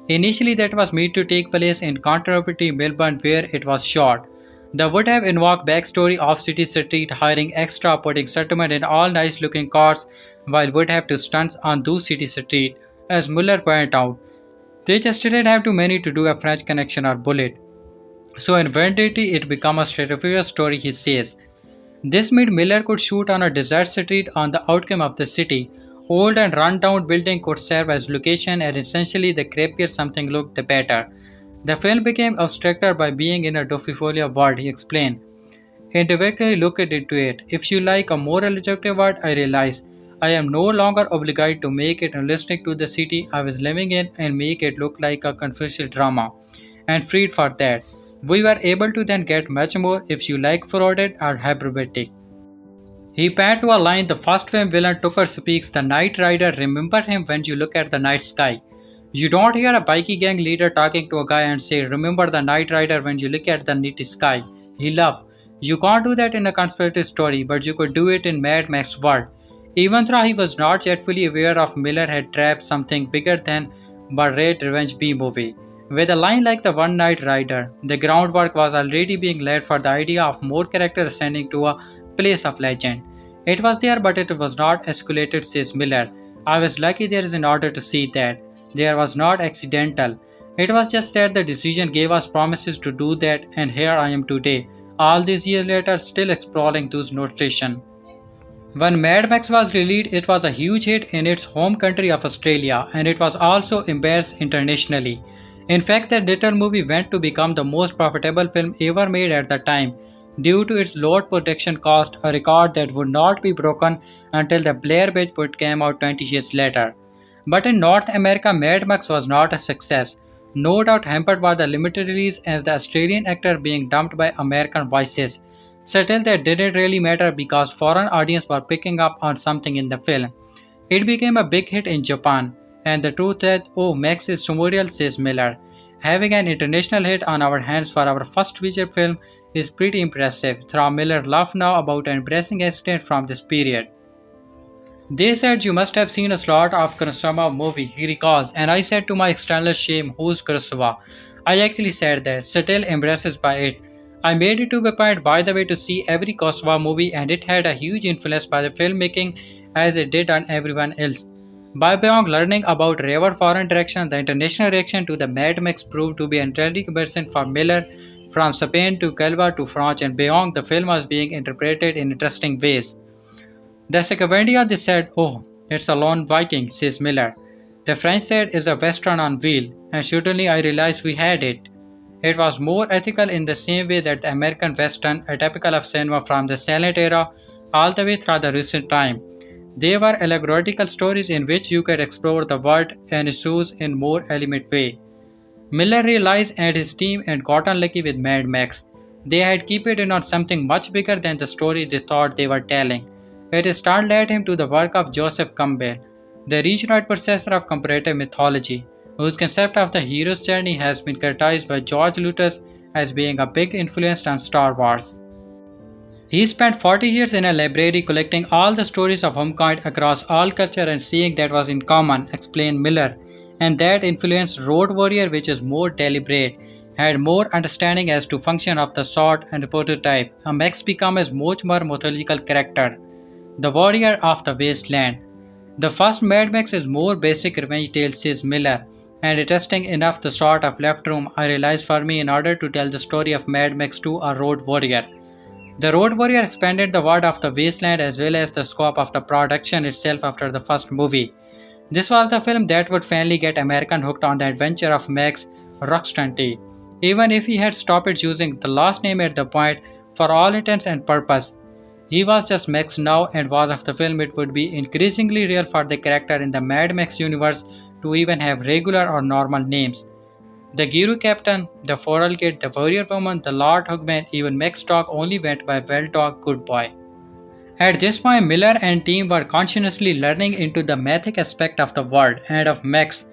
Initially that was made to take place in contemporary Melbourne where it was shot. That would have invoked backstory of city street hiring extra, putting settlement in all nice looking cars while would have to stunts on those city street, as Muller pointed out. They just didn't have too many to do a French Connection or Bullet. So in Vendetta it became a straightforward story, he says. This made Miller could shoot on a desert street on the outcome of the city. Old and run-down building could serve as location and essentially the crappier something looked the better. The film became abstracted by being in a Dophifolia world, he explained. Indirectly looked into it. If you like a more objective word, I realize I am no longer obligated to make it realistic to the city I was living in and make it look like a controversial drama, and freed for that. We were able to then get much more if you like frauded or hyperbotic. He panned to a line the first film villain Tucker speaks, the Night Rider, remember him when you look at the night sky. You don't hear a bikie gang leader talking to a guy and say, remember the Night Rider when you look at the night sky. He laughed. You can't do that in a conspiracy story, but you could do it in Mad Max world. Even though he was not yet fully aware of Miller had trapped something bigger than but Red Revenge B movie. With a line like the One Night Rider, the groundwork was already being laid for the idea of more characters ascending to a place of legend. It was there, but it was not escalated, says Miller. I was lucky there is in order to see that. There was not accidental. It was just that the decision gave us promises to do that, and here I am today, all these years later, still exploring those notations. When Mad Max was released, it was a huge hit in its home country of Australia, and it was also embraced internationally. In fact, the little movie went to become the most profitable film ever made at the time, due to its low production cost, a record that would not be broken until the Blair Witch Project came out 20 years later. But in North America, Mad Max was not a success, no doubt hampered by the limited release and the Australian actor being dumped by American voices. Still, that didn't really matter because foreign audiences were picking up on something in the film. It became a big hit in Japan, and the truth is, oh, Max is surreal, says Miller. Having an international hit on our hands for our first feature film is pretty impressive. Through Miller laughed now about an embarrassing accident from this period. They said you must have seen a slot of Furiousa movie, he recalls, and I said to my external shame, who's Furiosa? I actually said that, still embarrassed by it. I made it to the point, by the way, to see every Furiosa movie, and it had a huge influence by the filmmaking as it did on everyone else. By beyond learning about river foreign direction, the international reaction to the Mad Max proved to be entirely convincing for Miller. From Spain to Calva to France and beyond, the film was being interpreted in interesting ways. The Scavenger they said, oh, it's a lone Viking, says Miller. The French said it's a Western on wheel, and suddenly I realized we had it. It was more ethical in the same way that the American Western, a typical of cinema from the silent era, all the way through the recent time. They were allegorical stories in which you could explore the world and issues in more elegant way. Miller realized and his team had gotten lucky with Mad Max. They had kept it in on something much bigger than the story they thought they were telling. It started led him to the work of Joseph Campbell, the regional professor of comparative mythology, whose concept of the hero's journey has been criticized by George Lucas as being a big influence on Star Wars. He spent 40 years in a library collecting all the stories of humankind across all culture and seeing that was in common, explained Miller, and that influenced Road Warrior, which is more deliberate, had more understanding as to function of the sword and the prototype. A Max became a much more mythological character, the warrior of the wasteland. The first Mad Max is more basic revenge tale, says Miller, and interesting enough the sort of left room I realized for me in order to tell the story of Mad Max to a Road Warrior. The Road Warrior expanded the world of the wasteland as well as the scope of the production itself after the first movie. This was the film that would finally get Americans hooked on the adventure of Max Rockstanty, even if he had stopped using the last name at the point for all intents and purpose. He was just Max now, and was of the film it would be increasingly real for the character in the Mad Max universe to even have regular or normal names. The Guru Captain, the Foral Kid, the Warrior Woman, the Lord Hugman, even Max Dog only went by Well Dog Good Boy. At this point, Miller and team were consciously learning into the mythic aspect of the world and of Max.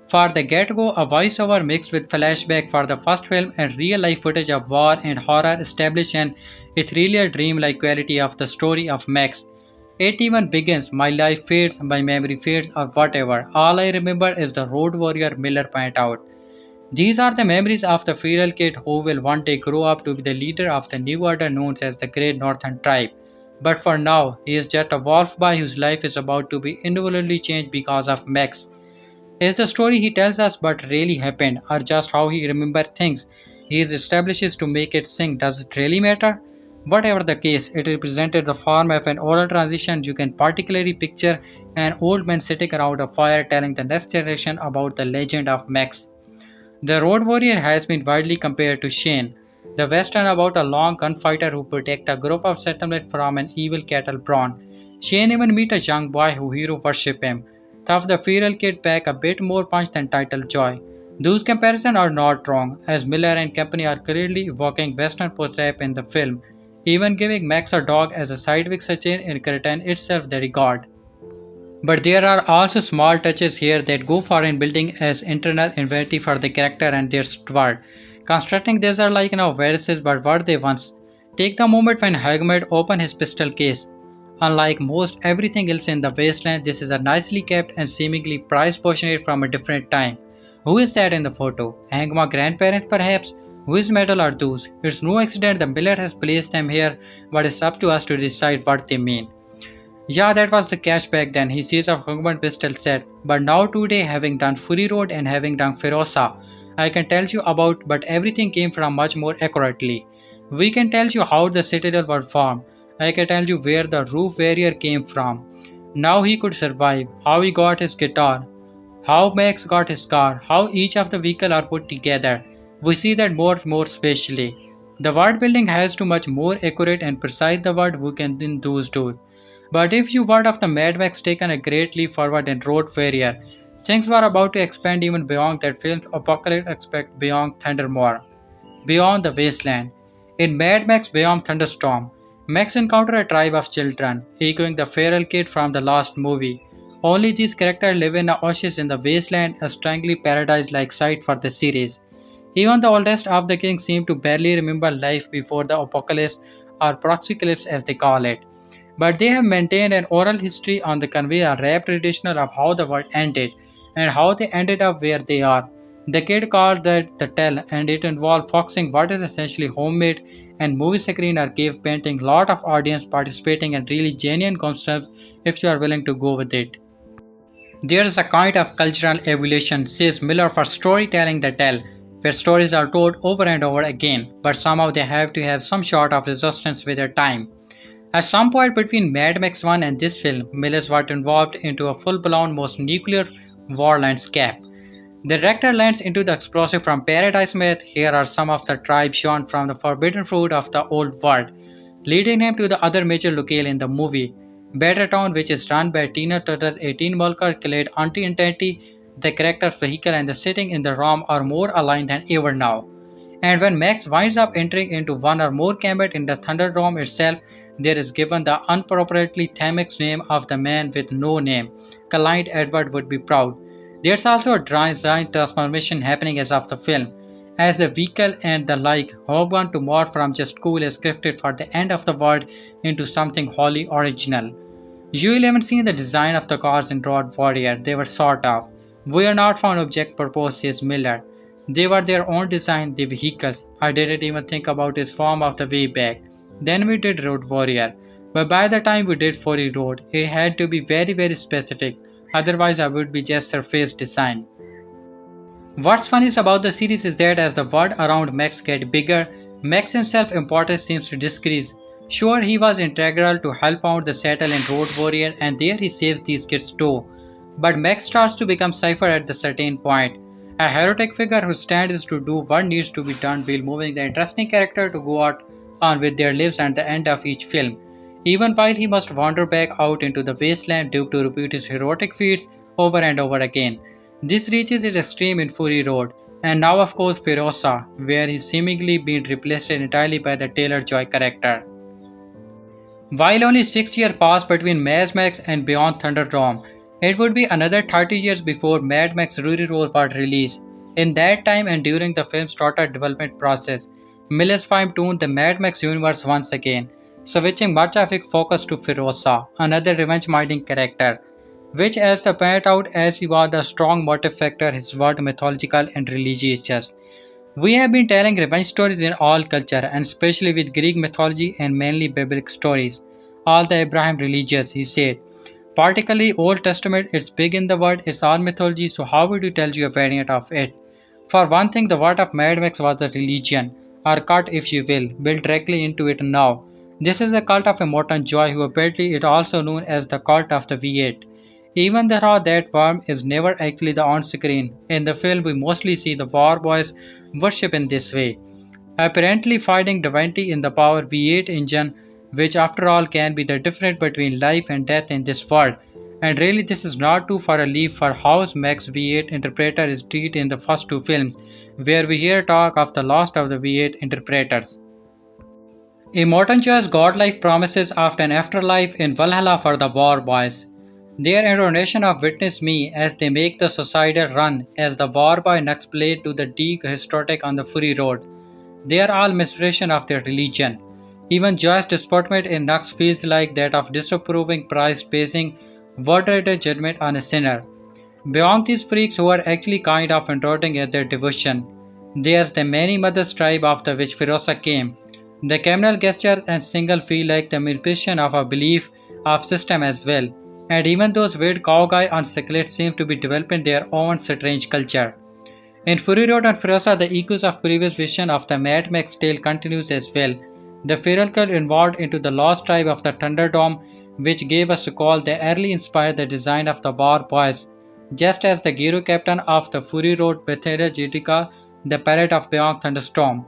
For the get-go, a voiceover mixed with flashback for the first film and real-life footage of war and horror established an ethereal dream-like quality of the story of Max. It even begins, my life fades, my memory fades, or whatever. All I remember is the Road Warrior, Miller pointed out. These are the memories of the feral kid who will one day grow up to be the leader of the new order known as the Great Northern Tribe. But for now, he is just a wolf boy whose life is about to be inevitably changed because of Max. Is the story he tells us what really happened, or just how he remembers things he establishes to make it sing? Does it really matter? Whatever the case, it represented the form of an oral transition. You can particularly picture an old man sitting around a fire telling the next generation about the legend of Max. The Road Warrior has been widely compared to Shane, the western about a long gunfighter who protects a group of settlement from an evil cattle brawn. Shane even meets a young boy who hero worship him. Thus the feral kid pack a bit more punch than title Joy. Those comparisons are not wrong, as Miller and company are clearly evoking western post-rap in the film, even giving Max a dog as a sidekick Sachin in Curtain itself the regard. But there are also small touches here that go far in building as internal inventory for the character and their steward. Constructing these are like viruses but were they once. Take the moment when Hagmed opened his pistol case. Unlike most everything else in the wasteland, this is a nicely kept and seemingly prized portrait from a different time. Who is that in the photo? Hangma grandparents perhaps? Whose medal are those? It's no accident the Miller has placed them here, but it's up to us to decide what they mean. Yeah, that was the cash back then. He sees a Hungman pistol set. But now today, having done Fury Road and having done Furiosa, I can tell you about but everything came from much more accurately. We can tell you how the citadel was formed. I can tell you where the roof warrior came from. Now he could survive, how he got his guitar, how Max got his car, how each of the vehicle are put together. We see that more spatially. The world building has too much more accurate and precise the word we can in those days. But if you word of the Mad Max taken a great leap forward in Road Warrior, things were about to expand even beyond that film's apocalypse expect beyond Thundermore, beyond the wasteland. In Mad Max Beyond Thunderstorm, Max encounters a tribe of children, echoing the feral kid from the last movie. Only these characters live in a oasis in the wasteland, a strangely paradise-like sight for the series. Even the oldest of the kings seem to barely remember life before the apocalypse or proxycalypse as they call it. But they have maintained an oral history on the convey a rap tradition of how the world ended and how they ended up where they are. The kid called that the tell and it involved foxing what is essentially homemade and movie screen or cave painting, lot of audience participating and really genuine concepts if you are willing to go with it. There is a kind of cultural evolution, says Miller, for storytelling the tell, where stories are told over and over again, but somehow they have to have some sort of resistance with their time. At some point between Mad Max 1 and this film, Miller's was involved into a full-blown most nuclear war landscape. The director lands into the explosive from Paradise Myth. Here are some of the tribes shown from the forbidden fruit of the old world, leading him to the other major locale in the movie, Bettertown, which is run by Tina Turtle, a teen worker clad anti-entity. The character's vehicle and the setting in the ROM are more aligned than ever now. And when Max winds up entering into one or more combat in the Thunderdome itself, there is given the unappropriately thematic name of the man with no name. Client Edward would be proud. There's also a giant transformation happening as of the film, as the vehicle and the like Hogan to morph from just cool as scripted for the end of the world into something wholly original. You will haven't seen the design of the cars in Road Warrior, they were sort of. We are not found object purpose, says Miller. They were their own design, the vehicles. I didn't even think about its form of the way back. Then we did Road Warrior. But by the time we did Fury Road, it had to be very specific. Otherwise I would be just surface design. What's funniest about the series is that as the world around Max gets bigger, Max's self-importance seems to decrease. Sure, he was integral to help out the settle in Road Warrior and there he saves these kids too. But Max starts to become cipher at the certain point. A heroic figure whose stand is to do what needs to be done while moving the interesting character to go out on with their lives at the end of each film, even while he must wander back out into the wasteland due to repeat his heroic feats over and over again. This reaches its extreme in Fury Road, and now of course Furiosa, where he's seemingly been replaced entirely by the Taylor-Joy character. While only 6 years passed between Mad Max and Beyond Thunderdome, it would be another 30 years before Mad Max Fury Road was released. In that time and during the film's total development process, Miller's fine-tuned the Mad Max universe once again, switching much of its focus to Furiosa, another revenge-minded character, which as the point out as he was the strong motive factor his world mythological and religious. We have been telling revenge stories in all culture and especially with Greek mythology and mainly biblical stories. All the Abraham religions, he said. Particularly Old Testament, it's big in the world, it's all mythology, so how would you tell you a variant of it? For one thing, the word of Mad Max was a religion, or cult if you will, built directly into it now. This is a cult of immortal joy who apparently is also known as the cult of the V8. Even though that warmth is never actually the on screen. In the film, we mostly see the war boys worship in this way, apparently fighting divinity in the Power V8 engine, which after all can be the difference between life and death in this world. And really, this is not too far a leap for how Max V8 Interpreter is treated in the first two films, where we hear talk of the lost of the V8 Interpreters. Immortan Joy's godlike promises of an afterlife in Valhalla for the war boys. Their intonation of witness me as they make the suicidal run as the war boy next play to the Deeg historic on the Fury Road. They are all misrepresentation of their religion. Even Joy's deportment in Nux feels like that of disapproving price basing word judgment on a sinner. Beyond these freaks who are actually kind of intruding at their devotion, there's the many mothers tribe after which Furiosa came. The communal gesture and single feel like the manifestation of a belief of system as well. And even those weird cowguy on cyclists seem to be developing their own strange culture. In Fury Road and Furiosa, the echoes of previous vision of the Mad Max tale continues as well. The feral cult involved into the lost tribe of the Thunderdome, which gave us a call that early inspired the design of the War Boys, just as the Giro captain of the Fury Road, Bethesda Jitica, the pirate of Beyond Thunderstorm.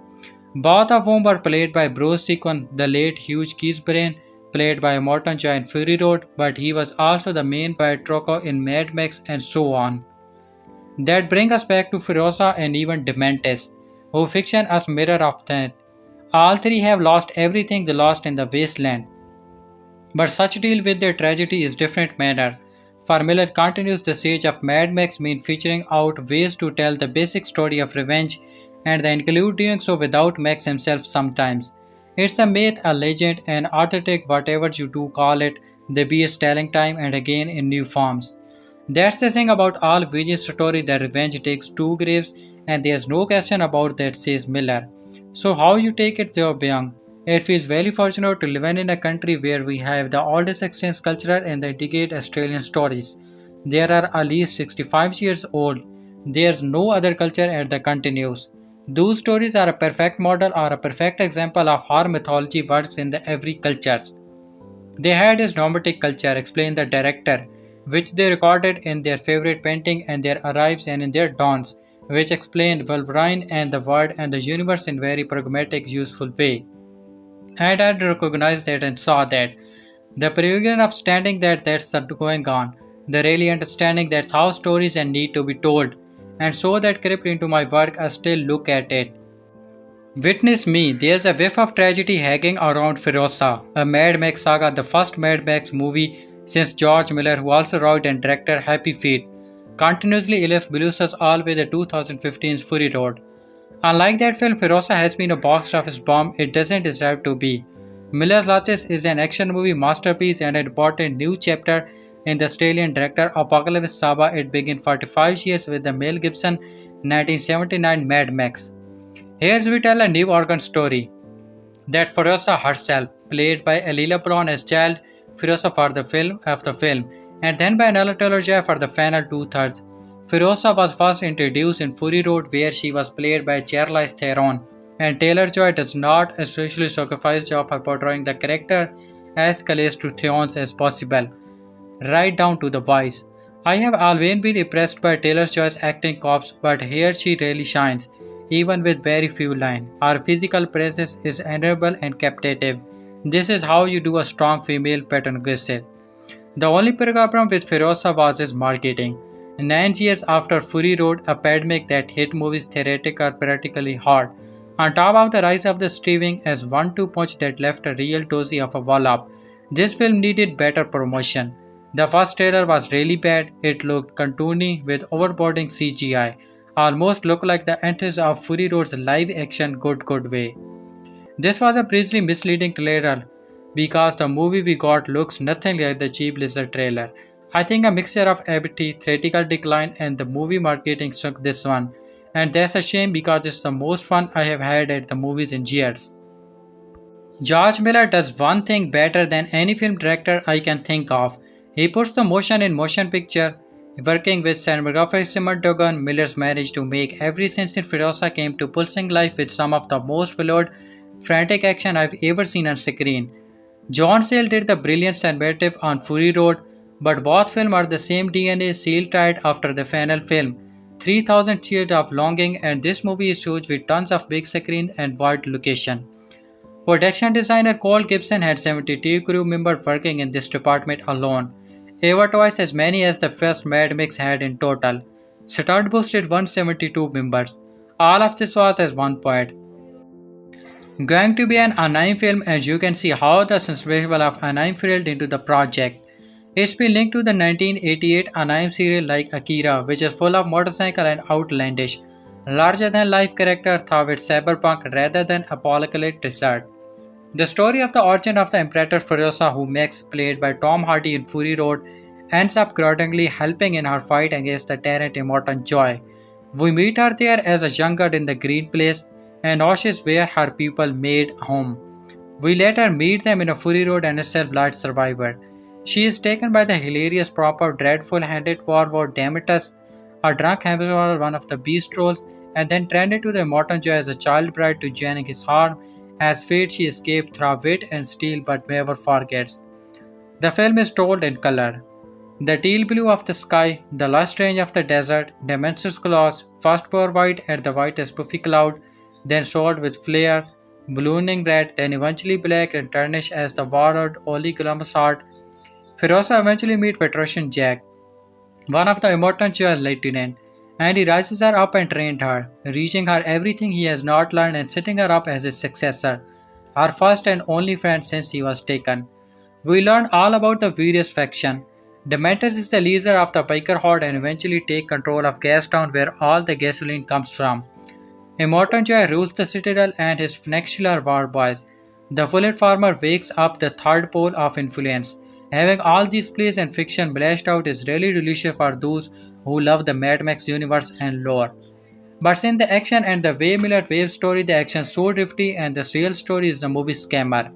Both of whom were played by Bruce Sequin, the late Hugh Keysbrain, played by Morton Joy in Fury Road, but he was also the main Pietroco in Mad Max and so on. That brings us back to Furiosa and even Dementis, who fiction us mirror of that. All three have lost everything they lost in the wasteland, but such deal with their tragedy is different manner. For Miller continues the siege of Mad Max mean featuring out ways to tell the basic story of revenge, and they include doing so without Max himself sometimes. It's a myth, a legend, an artistic whatever you do call it, the BS telling time and again in new forms. That's the thing about all Vision's story that revenge takes two graves and there's no question about that, says Miller. So how you take it, Joe Byung? It feels very fortunate to live in a country where we have the oldest exchange culture and the decade Australian stories. There are at least 65 years old. There's no other culture at the continues. Those stories are a perfect model or a perfect example of how mythology works in the every culture. They had this nomadic culture, explained the director, which they recorded in their favorite painting and their arrives and in their dawns, which explained Wolverine and the world and the universe in very pragmatic, useful way. And I recognized that and saw that. The privilege of standing that's going on, the really understanding that's how stories and need to be told, and so that crept into my work I still look at it. Witness me, there's a whiff of tragedy hanging around Furiosa, a Mad Max saga, the first Mad Max movie since George Miller, who also wrote and directed Happy Feet, continuously illustrates us all with the 2015's Fury Road. Unlike that film, Furiosa has been a box office bomb it doesn't deserve to be. Miller's latest is an action movie masterpiece and an important new chapter in the Australian director Apocalypse saga. It began 45 years with the Mel Gibson 1979 Mad Max. Here we tell a new organ story that Furiosa herself, played by Alila Brown as child Furiosa for the film, and then by Nella Taylor-Joy for the final two-thirds. Furiosa was first introduced in Fury Road where she was played by Charlize Theron, and Taylor-Joy does not especially sacrifice job for portraying the character as close to Theon's as possible, right down to the voice. I have always been impressed by Taylor-Joy's acting chops, but here she really shines, even with very few lines. Her physical presence is admirable and captivating. This is how you do a strong female protagonist. The only problem with Furiosa was his marketing. 9 years after Fury Road, a pandemic that hit movies theatrically practically hard, on top of the rise of the streaming as one-two punch that left a real dozy of a wallop, this film needed better promotion. The first trailer was really bad. It looked cartoony with overboarding CGI, almost looked like the antithesis of Fury Road's live-action good way. This was a pretty misleading trailer because the movie we got looks nothing like the cheap Lizard trailer. I think a mixture of apathy, theatrical decline, and the movie marketing sunk this one, and that's a shame because it's the most fun I have had at the movies in years. George Miller does one thing better than any film director I can think of. He puts the motion in motion picture. Working with cinematographer Simon Dogan, Miller's managed to make every scene in Furiosa came to pulsing life with some of the most followed, frantic action I've ever seen on screen. John Sayles did the brilliant narrative on Fury Road, but both films are the same DNA sealed tight after the final film. 3000 years of longing, and this movie is huge with tons of big screen and wide location. Production designer Cole Gibson had 72 crew members working in this department alone, over twice as many as the first Mad Max had in total. Stunt boosted 172 members. All of this was at one point going to be an anime film, as you can see how the sensibility of anime filled into the project. It's been linked to the 1988 anime serial like Akira, which is full of motorcycle and outlandish, larger than life character thought with cyberpunk rather than apocalyptic desert. The story of the origin of the Imperator Furiosa, who Max, played by Tom Hardy in Fury Road, ends up grudgingly helping in her fight against the tyrant Immortan Joy. We meet her there as a young girl in the Green Place, and Osh where her people made home. We later meet them in a Fury Road and a self-light survivor. She is taken by the hilarious proper dreadful-handed warlord Demetus, a drunk hamster one of the beast trolls, and then turned to the Immortan Joy as a child bride to joining his harm. As fate, she escaped through wit and steel but never forgets. The film is told in color. The teal blue of the sky, the lush range of the desert, dimensions claws, first pure white and the whitest puffy cloud, then shot with flare, ballooning red, then eventually black and tarnished as the warlord Oli Columbus heart. Furiosa eventually meets Patrician Jack, one of the Immortan Joy lieutenant, and he rises her up and trained her, reaching her everything he has not learned and setting her up as his successor, her first and only friend since he was taken. We learn all about the various faction. Demetrius is the leader of the biker horde and eventually take control of Gastown where all the gasoline comes from. Immortan Joy rules the citadel and his flexilar war boys. The bullet farmer wakes up the third pole of influence. Having all these plays and fiction blasted out is really delicious for those who love the Mad Max universe and lore. But in the action and the way Miller wave story, the action so drifty and the real story is the movie scammer.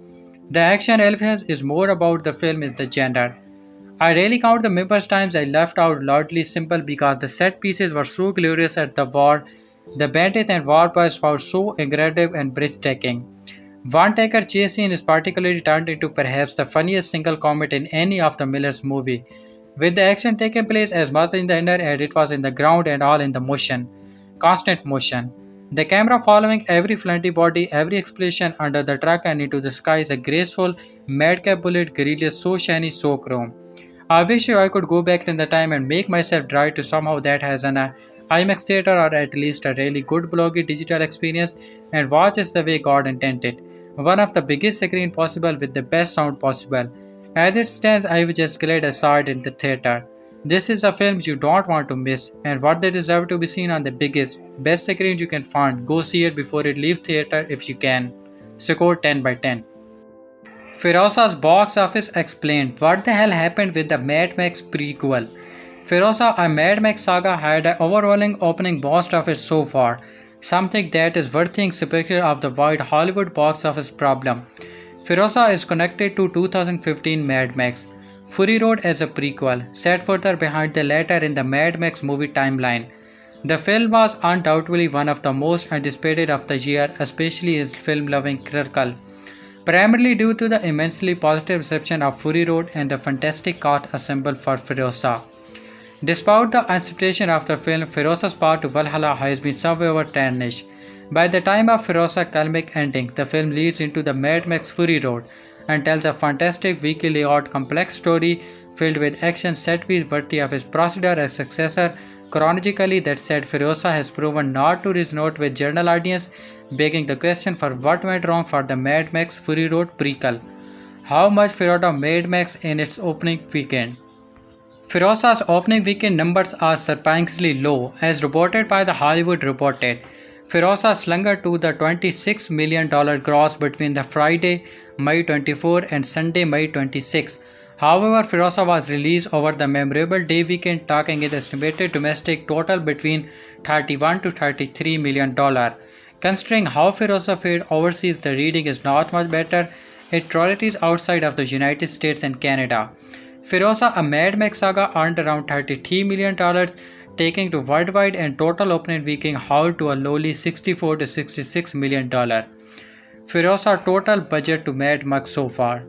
The action elephants is more about the film is the gender. I rarely count the members times I left out loudly simple because the set pieces were so glorious at the war. The bandit and war boys were so aggressive and breathtaking. One Taker chase scene is particularly turned into perhaps the funniest single comment in any of the Miller's movie, with the action taking place as much in the air as it was in the ground and all in the motion, constant motion. The camera following every flinty body, every explosion under the truck and into the sky is a graceful, madcap bullet guerrilla so shiny, so chrome. I wish I could go back in the time and make myself drive to somehow that has an IMAX theater or at least a really good bloggy digital experience and watch it the way God intended. One of the biggest screen possible with the best sound possible. As it stands, I was just glad I saw it in the theater. This is a film you don't want to miss and what they deserve to be seen on the biggest, best screen you can find. Go see it before it leaves theater if you can. Score 10 by 10. Furiosa's box office explained what the hell happened with the Mad Max prequel. Furiosa a Mad Max Saga had an overwhelming opening box office so far, something that is worthy superior of the wide Hollywood box office problem. Furiosa is connected to 2015 Mad Max. Fury Road as a prequel, set further behind the latter in the Mad Max movie timeline. The film was undoubtedly one of the most anticipated of the year, especially his film-loving circle, primarily due to the immensely positive reception of Fury Road and the fantastic cast assembled for Furiosa. Despite the anticipation of the film, Furiosa's path to Valhalla has been somewhat tarnished. By the time of Furiosa's calmic ending, the film leads into the Mad Max Fury Road and tells a fantastic, weakly layout, complex story filled with action set piece worthy of his procedure as successor. Chronologically, that said, Furiosa has proven not to resonate with general audience, begging the question for what went wrong for the Mad Max Fury Road prequel. How much Furiosa Mad Max in its opening weekend? Furiosa's opening weekend numbers are surprisingly low, as reported by The Hollywood Reporter. Furiosa slungered to the $26 million gross between the Friday, May 24 and Sunday, May 26. However, Furiosa was released over the memorable day weekend, taking its estimated domestic total between $31 to $33 million. Considering how Furiosa fared overseas, the reading is not much better. It royalties outside of the United States and Canada. Furiosa a Mad Max Saga earned around $33 million, taking to worldwide and total opening weekend haul to a lowly $64 to $66 million. Furiosa total budget to Mad Max so far.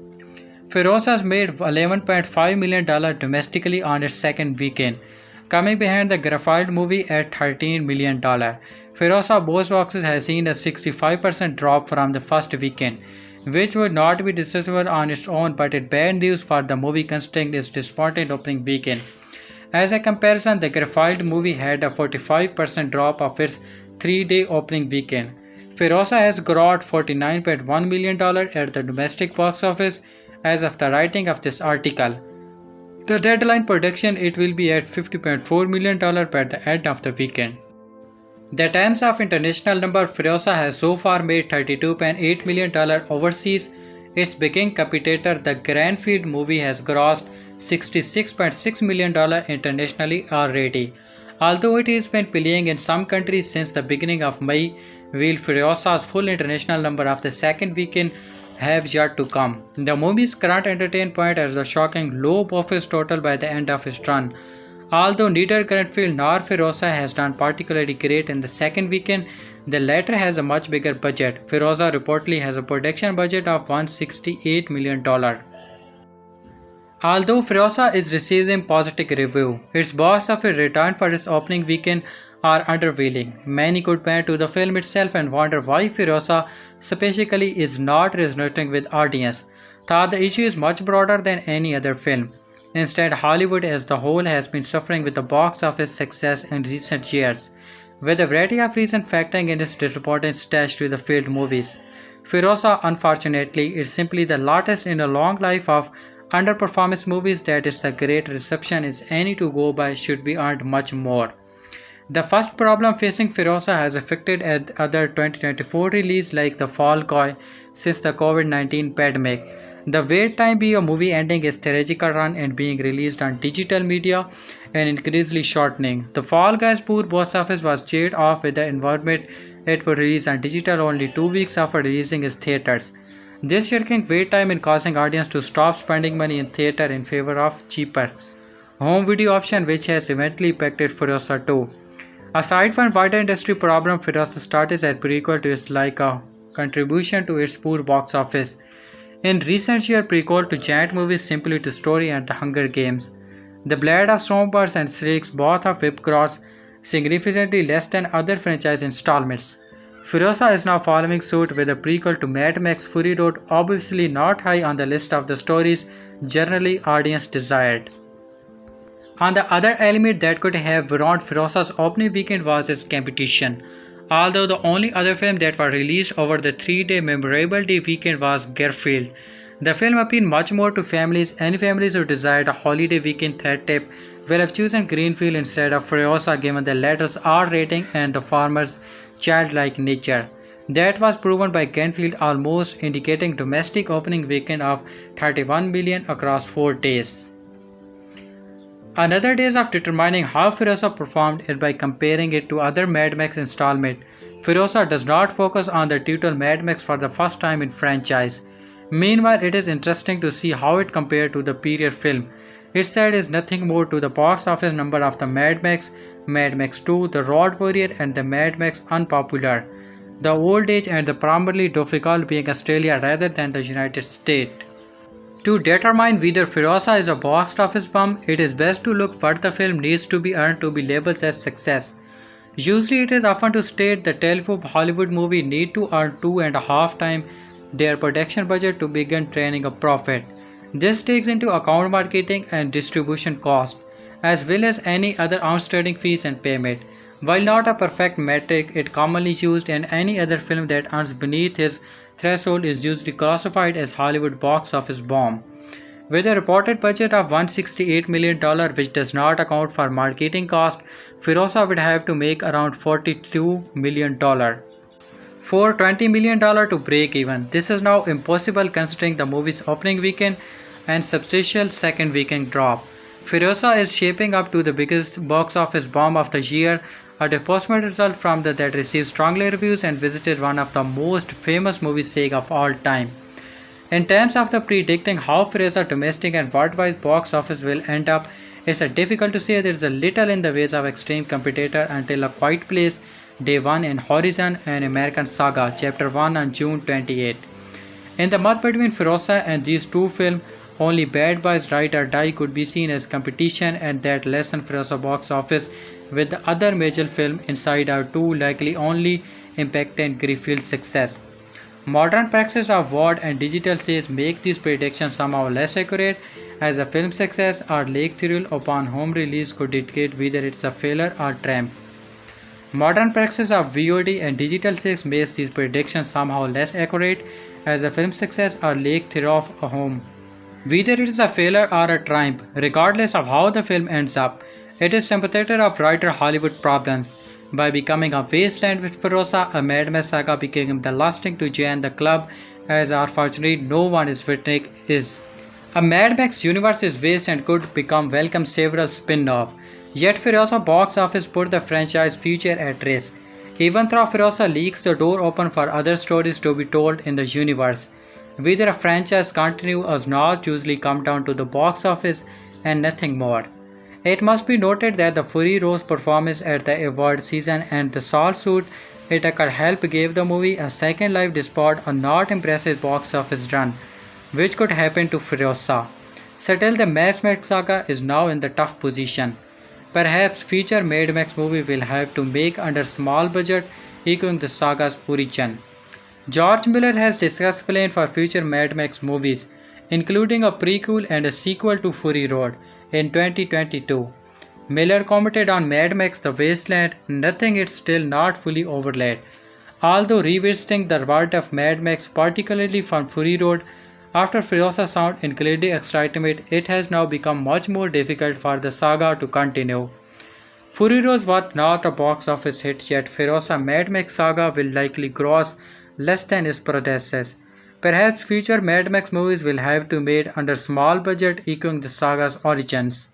Furiosa made $11.5 million domestically on its second weekend, coming behind the Graphite movie at $13 million. Furiosa box office has seen a 65% drop from the first weekend, which would not be discussable on its own, but it's bad news for the movie considering its disappointing opening weekend. As a comparison, the Graphite movie had a 45% drop of its 3-day opening weekend. Furiosa has grossed $49.1 million at the domestic box office as of the writing of this article. The deadline prediction it will be at $50.4 million by the end of the weekend. The terms of international number, Furiosa has so far made $32.8 million overseas. Its biggest competitor, the Greenfield movie, has grossed $66.6 million internationally already. Although it has been playing in some countries since the beginning of May, while Furiosa's full international number of the second weekend have yet to come. The movie's current entertainment point has a shocking low box total by the end of its run. Although neither Greenfield nor Furiosa has done particularly great in the second weekend, the latter has a much bigger budget. Furiosa reportedly has a production budget of $168 million. Although Furiosa is receiving positive review, its box office return for its opening weekend are underwhelming. Many could point to the film itself and wonder why Furiosa specifically is not resonating with audience. Thought the issue is much broader than any other film. Instead, Hollywood as the whole has been suffering with the box office success in recent years, with a variety of reasons factoring in its disappointment attached to the failed movies. Furiosa, unfortunately, is simply the latest in a long life of underperformance movies that is the great reception is any to go by should be earned much more. The first problem facing Furiosa has affected other 2024 releases like The Fall Guy since the COVID-19 pandemic. The wait time be a movie ending its theatrical run and being released on digital media and increasingly shortening. The Fall Guy's poor box office was cheered off with the environment it would release on digital only 2 weeks after releasing its theaters. This shrinking wait time is causing audience to stop spending money in theater in favor of cheaper home video option, which has eventually impacted Furiosa 2. Aside from wider industry problem, Furiosa started as prequel to its like a contribution to its poor box office. In recent years, prequel to giant movies simply to story and the Hunger Games. The Blade of Stormbirds and Shrieks both have whip gross significantly less than other franchise installments. Furiosa is now following suit with a prequel to Mad Max Fury Road, obviously not high on the list of the stories generally audience desired. On the other element that could have ruined Furiosa's opening weekend was its competition. Although the only other film that was released over the 3-day memorable day weekend was Garfield, the film appealed much more to families. Any families who desired a holiday weekend threat tip will have chosen Greenfield instead of Furiosa given the latter's R rating and the former's childlike nature. That was proven by Greenfield almost indicating domestic opening weekend of $31 million across 4 days. Another days of determining how Furiosa performed is by comparing it to other Mad Max installment. Furiosa does not focus on the title Mad Max for the first time in franchise. Meanwhile, it is interesting to see how it compared to the period film. It said is nothing more to the box office number of the Mad Max 2, The Road Warrior and the Mad Max Unpopular. The old age and the primarily difficult being Australia rather than the United States. To determine whether Furiosa is a box office bomb, it is best to look what the film needs to be earned to be labeled as success. Usually it is often to state the television Hollywood movie need to earn 2.5 times their production budget to begin turning a profit. This takes into account marketing and distribution costs, as well as any other outstanding fees and payment. While not a perfect metric, it commonly used in any other film that earns beneath his threshold is usually classified as Hollywood box office bomb. With a reported budget of $168 million, which does not account for marketing cost, Furiosa would have to make around $42 million. For $20 million to break even. This is now impossible considering the movie's opening weekend and substantial second weekend drop. Furiosa is shaping up to the biggest box office bomb of the year, a disappointing result from that received strongly reviews and visited one of the most famous movie saga of all time. In terms of the predicting how Furiosa domestic and worldwide box office will end up, it's difficult to say. There is a little in the ways of extreme competitor until A Quiet Place, Day 1 and Horizon and American Saga, Chapter 1 on June 28. In the month between Furiosa and these two films, only Bad Boys Ride or Die could be seen as competition, and that lessened Furiosa box office, with the other major film Inside Out 2 likely only impacting Greenfield's success. Modern practice of word and digital sales make these predictions somehow less accurate, as a film success or leak thrill upon home release could indicate whether it's a failure or triumph. Modern practice of VOD and digital sales makes these predictions somehow less accurate, as a film success or leak thrill of a home. Whether it is a failure or a triumph, regardless of how the film ends up, it is sympathetic of brighter Hollywood problems. By becoming a wasteland with Furiosa, a Mad Max saga became the last thing to join the club, as unfortunately no one is witnessing is. A Mad Max universe is vast and could become welcome several spin-offs. Yet Furiosa box office put the franchise future at risk. Even though Furiosa leaks the door open for other stories to be told in the universe. Whether a franchise continue or not usually come down to the box office and nothing more. It must be noted that the Furiosa performance at the award season and the Saul suit it could help gave the movie a second life despite a not impressive box office run, which could happen to Furiosa. Still, the Mad Max saga is now in the tough position. Perhaps future Mad Max movie will have to make under small budget, echoing the saga's origin. George Miller has discussed plans for future Mad Max movies, including a prequel and a sequel to Fury Road in 2022. Miller commented on Mad Max The Wasteland, nothing is still not fully overlaid. Although revisiting the world of Mad Max, particularly from Fury Road, after Furiosa sound incredibly excitement, it has now become much more difficult for the saga to continue. Fury Road was not a box office hit, yet Furiosa Mad Max saga will likely gross less than its predecessors. Perhaps future Mad Max movies will have to be made under small budget, echoing the saga's origins.